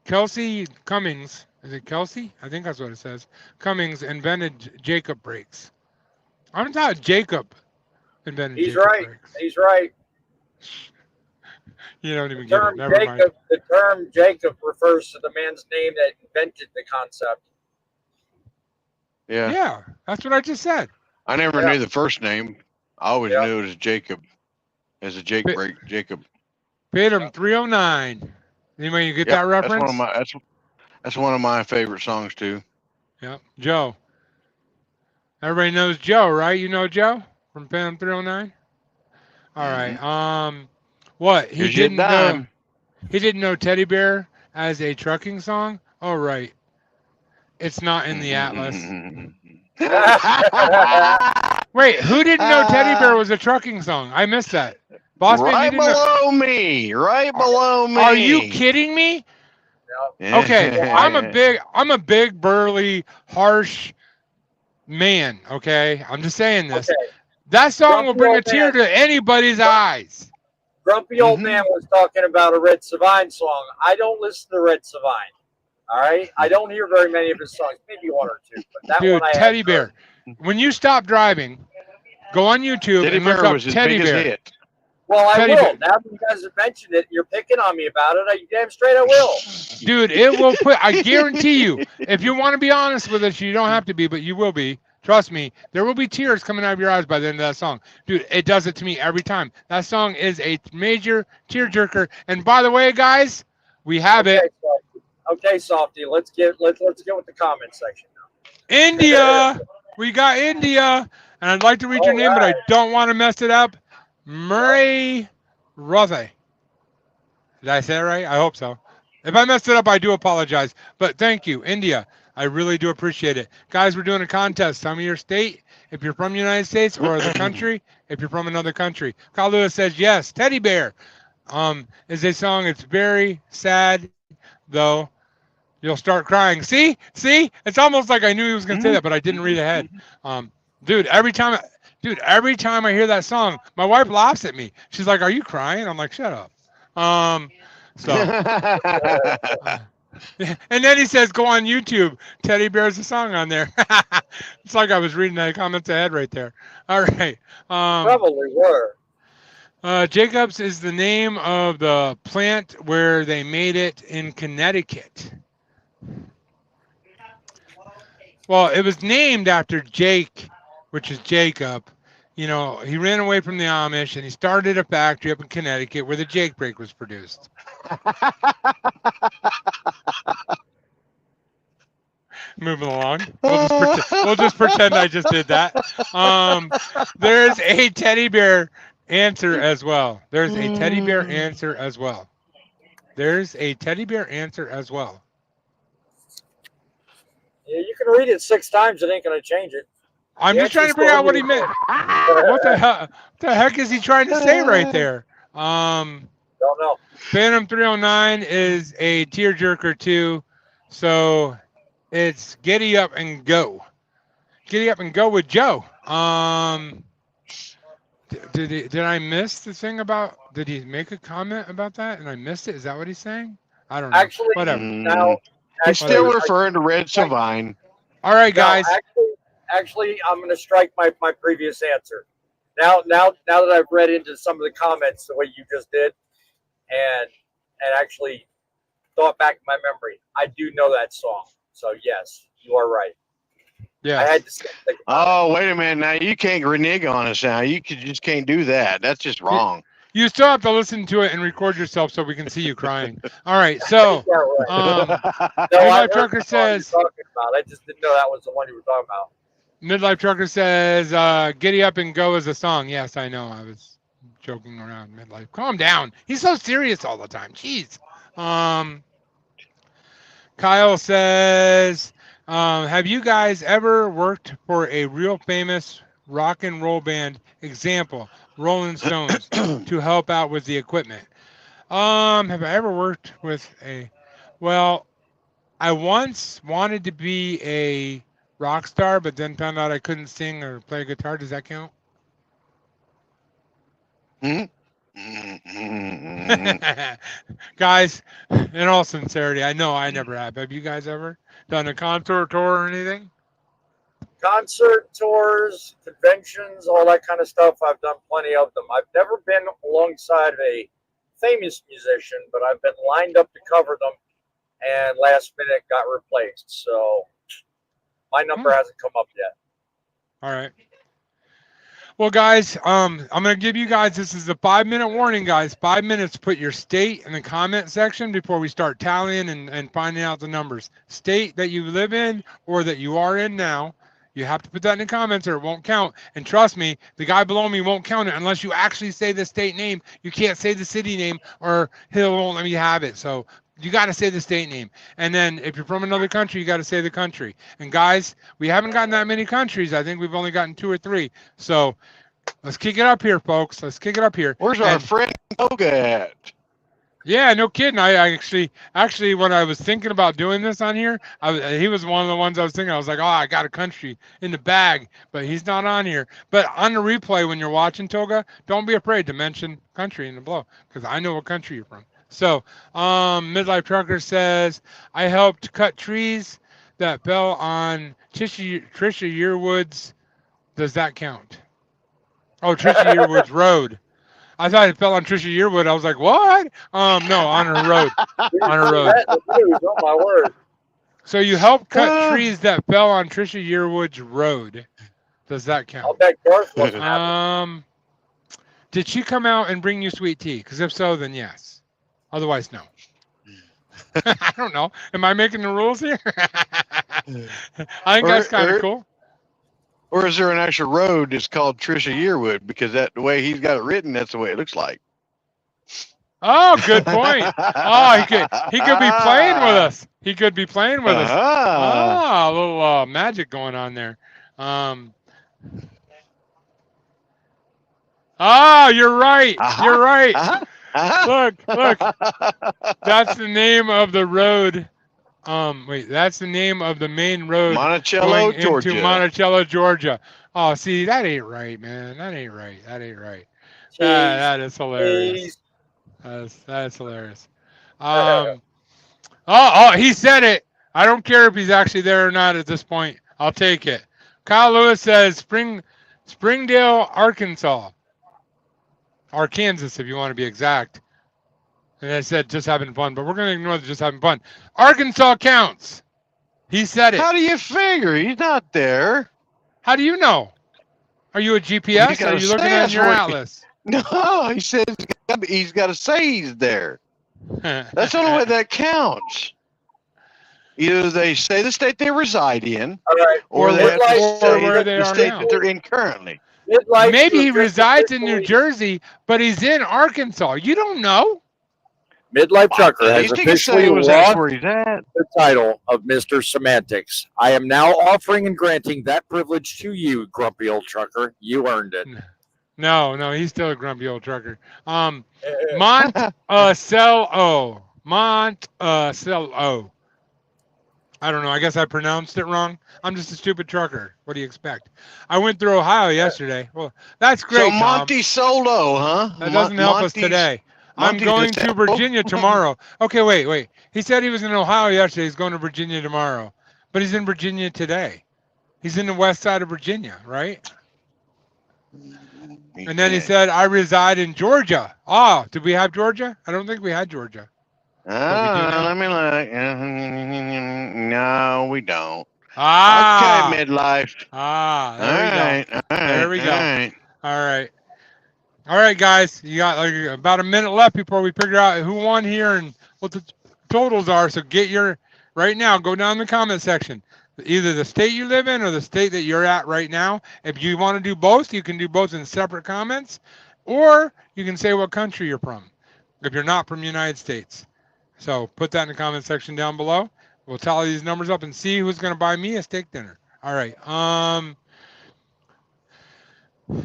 Kelsey Cummings, is it Kelsey? I think that's what it says. Cummings invented Jacob brakes. I thought Jacob invented Jacob brakes. He's right. You don't even get it. Never mind. The term Jacob refers to the man's name that invented the concept. Yeah, that's what I just said. I never knew the first name. I always knew it as Jacob, as a Jake brake. Jacob. Phantom 309. Anybody get that reference? That's one of my favorite songs too. Yep, Joe. Everybody knows Joe, right? You know Joe from Phantom 309. All right. What he didn't know? He didn't know Teddy Bear as a trucking song. Oh, right. It's not in the Atlas. Wait, who didn't know Teddy Bear was a trucking song? I missed that. Bossman, right below me. Right below me. Are you kidding me? No. Okay, I'm a big, burly, harsh man. Okay, I'm just saying this. Okay. That song will bring a tear to anybody's eyes. Grumpy old man was talking about a Red Savine song. I don't listen to Red Savine. All right, I don't hear very many of his songs, maybe one or two. But that dude, one I Teddy Bear. When you stop driving, go on YouTube and look up Teddy Bear. Well, I will. Now that you guys have mentioned it, you're picking on me about it. You damn straight I will. Dude, it will put. I guarantee you. If you want to be honest with us, you don't have to be, but you will be. Trust me, there will be tears coming out of your eyes by the end of that song. Dude, it does it to me every time. That song is a major tearjerker. And by the way, guys, we have it. Okay, Softy, let's get with the comment section now. India. We got India. And I'd like to read your name, but I don't want to mess it up. Murray Rothe. Did I say it right? I hope so. If I messed it up, I do apologize. But thank you, India. I really do appreciate it. Guys, we're doing a contest. Tell me your state, if you're from the United States, or the country, if you're from another country. Kyle Lewis says, yes, Teddy Bear is a song. It's very sad, though. You'll start crying. See? It's almost like I knew he was going to say that, but I didn't read ahead. Dude, every time I hear that song, my wife laughs at me. She's like, are you crying? I'm like, shut up. And then he says, go on YouTube. Teddy Bear's a song on there. It's like I was reading the comments ahead right there. All right. Probably were. Jacobs is the name of the plant where they made it in Connecticut. Well, it was named after Jake, which is Jacob, you know, he ran away from the Amish and he started a factory up in Connecticut where the Jake Break was produced. Moving along. We'll just pretend I just did that. There's a teddy bear answer as well. There's a teddy bear answer as well. There's a teddy bear answer as well. Yeah, you can read it 6 times. It ain't going to change it. I'm just trying to figure out what he meant. What the heck is he trying to say right there? Don't know. Phantom 309 is a tearjerker too. So it's Giddy Up and Go. Giddy Up and Go with Joe. Did I miss the thing about, did he make a comment about that and I missed it? Is that what he's saying? I don't know. Actually, Whatever. now, He's still referring to Red Sylvine. All right, guys. Actually, I'm going to strike my previous answer. Now that I've read into some of the comments the way you just did, and actually thought back in my memory, I do know that song. So yes, you are right. Yeah. I had to think about Oh, wait a minute. Now you can't renege on us now. You just can't do that. That's just wrong. You still have to listen to it and record yourself so we can see you crying. All right. So, Yeah, right. No, Midlife I heard Trucker the song you were says, talking about. I just didn't know that was the one you were talking about. Midlife Trucker says, Giddy Up and Go is a song. Yes, I know. I was joking around. Midlife. Calm down. He's so serious all the time. Jeez. Kyle says, have you guys ever worked for a real famous rock and roll band, example, Rolling Stones, to help out with the equipment? Have I ever worked with well, I once wanted to be a rock star, but then found out I couldn't sing or play guitar. Does that count? Guys, in all sincerity, I know I never have. Have you guys ever done a concert tour or anything? Concert tours, conventions, all that kind of stuff. I've done plenty of them. I've never been alongside a famous musician, but I've been lined up to cover them, and last minute got replaced. So my number hasn't come up yet. All right. Well, guys, I'm going to give you guys, this is a 5-minute warning, guys. 5 minutes. Put your state in the comment section before we start tallying and finding out the numbers. State that you live in or that you are in now. You have to put that in the comments or it won't count. And trust me, the guy below me won't count it unless you actually say the state name. You can't say the city name or he won't let me have it. So you got to say the state name. And then if you're from another country, you got to say the country. And guys, we haven't gotten that many countries. I think we've only gotten 2 or 3. So let's kick it up here, folks. Let's kick it up here. Where's our friend Toga at? Yeah, no kidding. I actually, when I was thinking about doing this on here, he was one of the ones I was thinking. I was like, oh, I got a country in the bag, but he's not on here. But on the replay, when you're watching Toga, don't be afraid to mention country in the below because I know what country you're from. So, Midlife Trucker says, I helped cut trees that fell on Trisha Yearwood's. Does that count? Oh, Trisha Yearwood's road. I thought it fell on Trisha Yearwood. I was like, what? No, on her road. On her road. Oh, my word. So you helped cut trees that fell on Trisha Yearwood's road. Does that count? I'll bet Garth wasn't happy. Did she come out and bring you sweet tea? Because if so, then yes. Otherwise, no. I don't know. Am I making the rules here? I think that's kind of cool. Or is there an actual road that's called Trisha Yearwood? Because that the way he's got it written, that's the way it looks like. Oh, good point. Oh, he could be playing with us. He could be playing with us. Ah, a little magic going on there. Oh, you're right. You're right. Look. That's the name of the road. Wait, that's the name of the main road Monticello, Georgia. into Monticello, Georgia. Oh, see, that ain't right, man. That ain't right. That is hilarious. That's hilarious. He said it. I don't care if he's actually there or not at this point. I'll take it. Kyle Lewis says Springdale, Arkansas. Arkansas, if you want to be exact. And I said just having fun, but we're going to ignore the just having fun. Arkansas counts. He said it. How do you figure? He's not there. How do you know? Are you a GPS? gotta Are you looking say at us your where he- atlas? No, he says he's got to say he's there. That's the only way that counts. Either they say the state they reside in, All right. or Or they have where- to or say where they the are state now. that they're in currently. Midlife Maybe he to just resides in New officially- Jersey, but he's in Arkansas. You don't know. Midlife Trucker At has least he can officially say it was that's lost where he's at. the title of Mr. Semantics. I am now offering and granting that privilege to you, grumpy old trucker. You earned it. No, he's still a grumpy old trucker. Monticello. Monticello. I don't know. I guess I pronounced it wrong. I'm just a stupid trucker. What do you expect? I went through Ohio yesterday. Well, that's great, So Tom. Monty Solo, huh? That doesn't help us today. I'm Monty going to DeSalvo? Virginia tomorrow. Okay, wait. He said he was in Ohio yesterday. He's going to Virginia tomorrow. But he's in Virginia today. He's in the west side of Virginia, right? And then he said, I reside in Georgia. Oh, did we have Georgia? I don't think we had Georgia. Let me look. No, we don't. Ah. Okay, midlife. There we go. All right. All right, guys. You got like about a minute left before we figure out who won here and what the totals are. So get your, right now, go down in the comment section. Either the state you live in or the state that you're at right now. If you want to do both, you can do both in separate comments. Or you can say what country you're from if you're not from the United States. So put that in the comment section down below. We'll tally these numbers up and see who's going to buy me a steak dinner. All right.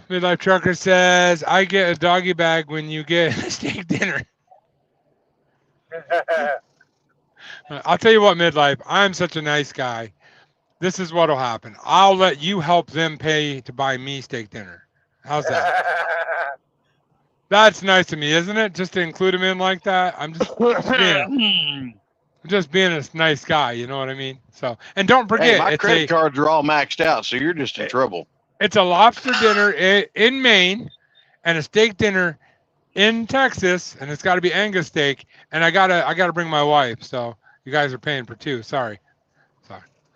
Midlife Trucker says, I get a doggy bag when you get a steak dinner. I'll tell you what, Midlife, I'm such a nice guy. This is what'll happen. I'll let you help them pay to buy me steak dinner. How's that? That's nice of me, isn't it? Just to include him in like that. I'm just being a nice guy. You know what I mean? So, and don't forget, Hey, my credit cards are all maxed out, so you're just in trouble. It's a lobster dinner in Maine and a steak dinner in Texas, and it's got to be Angus steak. And I gotta bring my wife. So you guys are paying for two. Sorry.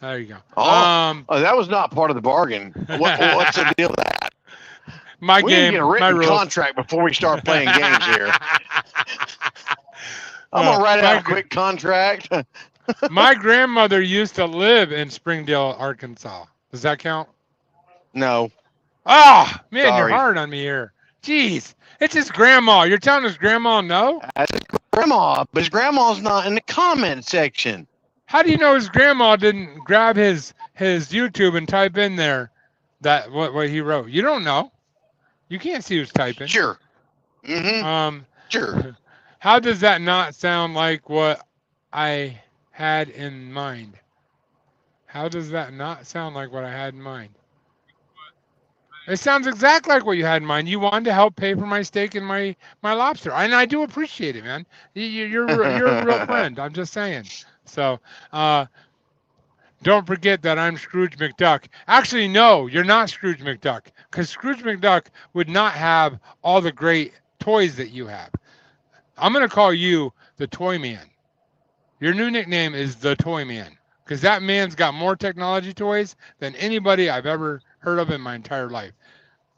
There you go. Oh, that was not part of the bargain. What's the deal with that? My We game, need to get a my written rules. contract before we start playing games here. I'm gonna write out a quick contract. My grandmother used to live in Springdale, Arkansas. Does that count? No. Oh, man, Sorry. you're hard on me here. Jeez, it's his grandma. You're telling his grandma no? That's his grandma, but his grandma's not in the comment section. How do you know his grandma didn't grab his YouTube and type in there that what he wrote? You don't know. You can't see who's typing. Sure. Mm-hmm. Sure. How does that not sound like what I had in mind? How does that not sound like what I had in mind? It sounds exactly like what you had in mind. You wanted to help pay for my steak and my lobster, and I do appreciate it, man. You're a real friend. I'm just saying. So, don't forget that I'm Scrooge McDuck. Actually, no, you're not Scrooge McDuck, because Scrooge McDuck would not have all the great toys that you have. I'm going to call you the Toy Man. Your new nickname is the Toy Man, because that man's got more technology toys than anybody I've ever heard of in my entire life.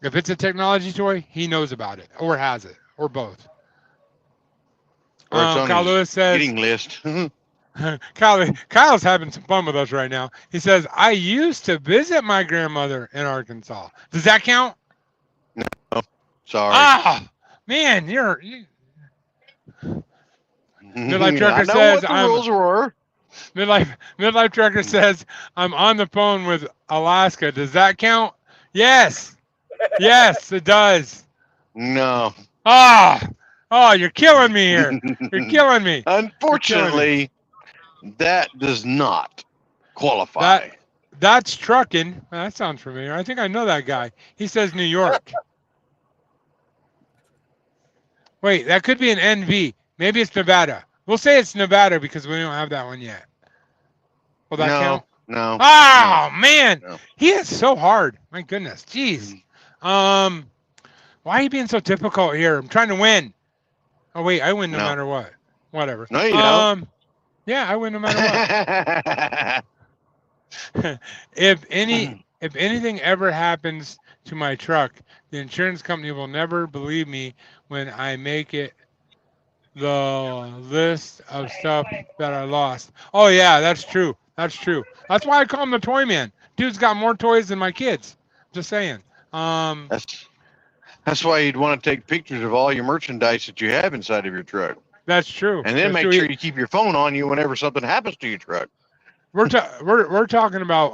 If it's a technology toy, he knows about it, or has it, or both. Or it's on Kyle his Lewis says, eating list. Kyle's having some fun with us right now. He says, I used to visit my grandmother in Arkansas. Does that count? Sorry. Ah, man, Midlife Trucker I know says what the I'm- rules were. Midlife Trucker says, I'm on the phone with Alaska. Does that count? Yes. Yes, it does. No. Oh, you're killing me here. You're killing me. Unfortunately, that does not qualify. That's trucking. That sounds familiar. I think I know that guy. He says New York. Wait, that could be an NV. Maybe it's Nevada. We'll say it's Nevada because we don't have that one yet. Will that count? No. Oh, man. No. He is so hard. My goodness. Jeez. Why are you being so difficult here? I'm trying to win. Oh, wait. I win no matter what. Whatever. No, you don't. Yeah, I win no matter what. If anything ever happens to my truck. The insurance company will never believe me when I make it the list of stuff that I lost. Oh yeah, that's true. That's true. That's why I call him the toy man. Dude's got more toys than my kids. Just saying. That's why you'd want to take pictures of all your merchandise that you have inside of your truck, That's true. and then That's make true. sure you keep your phone on you whenever something happens to your truck. We're talking about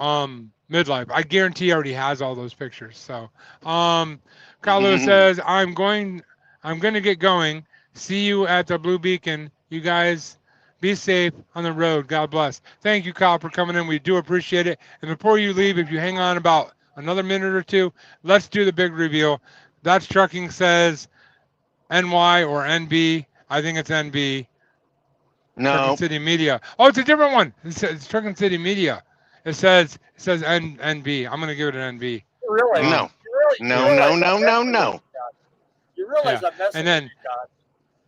midlife. I guarantee he already has all those pictures. So Kyle Lewis says, I'm gonna get going. See you at the Blue Beacon. You guys be safe on the road. God bless. Thank you, Kyle, for coming in. We do appreciate it. And before you leave, if you hang on about another minute or two, let's do the big reveal. That's Trucking Says NY or NB. I think it's NB. No, Trucking City Media. Oh, it's a different one. It's Trucking City Media. It says NB. I'm gonna give it an NB. Really? No. You No, realize no, I'm no, messing no, with no. you, Scott. You realize I'm messing And then- with you, Scott.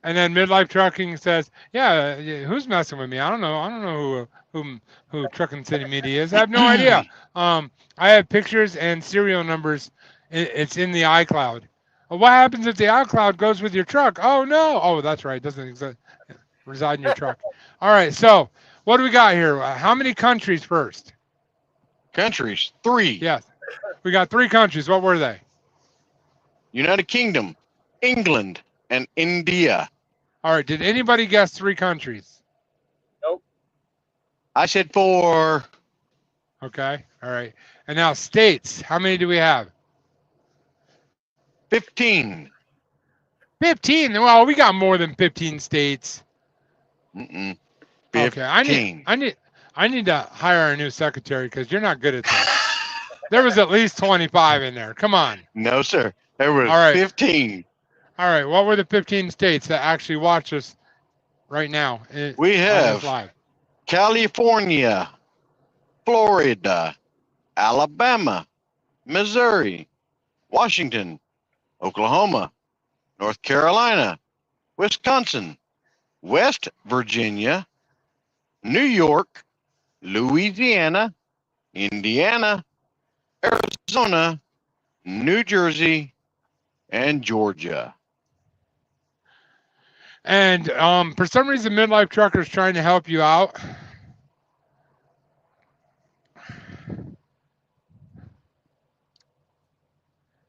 And then Midlife Trucking says, "Yeah, who's messing with me? I don't know who Trucking City Media is. I have no idea. I have pictures and serial numbers. It's in the iCloud. Well, what happens if the iCloud goes with your truck? Oh no! Oh, that's right. It doesn't reside in your truck. All right. So what do we got here? How many countries first? Countries, 3. Yes, we got 3 countries. What were they? United Kingdom, England, and India. All right. Did anybody guess 3 countries? I said 4. Okay. All right. And now states. How many do we have? 15. 15. Well, we got more than 15 states. Mm-mm. Okay. I need to hire a new secretary because you're not good at that. There was at least 25 in there. Come on. No, sir. There was All right. 15. All right. What were the 15 states that actually watch us right now? We on this have live? California, Florida, Alabama, Missouri, Washington, Oklahoma, North Carolina, Wisconsin, West Virginia, New York, Louisiana, Indiana, Arizona, New Jersey, and Georgia. And for some reason, Midlife Trucker's trying to help you out.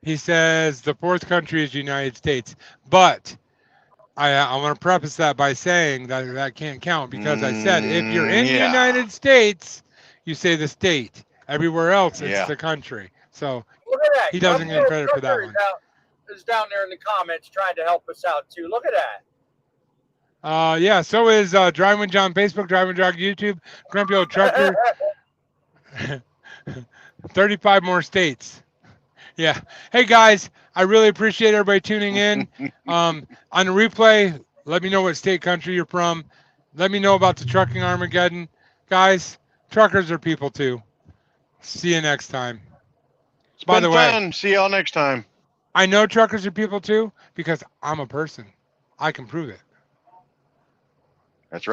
He says the 4th country is United States, but I want to preface that by saying that can't count because I said if you're in the Yeah. United States, you say the state. Everywhere else, it's Yeah. the country. So Look at that. He doesn't get Grumpy credit for that Trucker one. Is down there in the comments trying to help us out too. Look at that. yeah, so is Driving with John Facebook, Driving Jog YouTube, Grumpy Old Trucker. 35 more states. Yeah. Hey guys, I really appreciate everybody tuning in. On the replay, let me know what state, country you're from. Let me know about the Trucking Armageddon. Guys, truckers are people too. See you next time. It's By been the way, fun. See y'all next time. I know truckers are people too because I'm a person. I can prove it.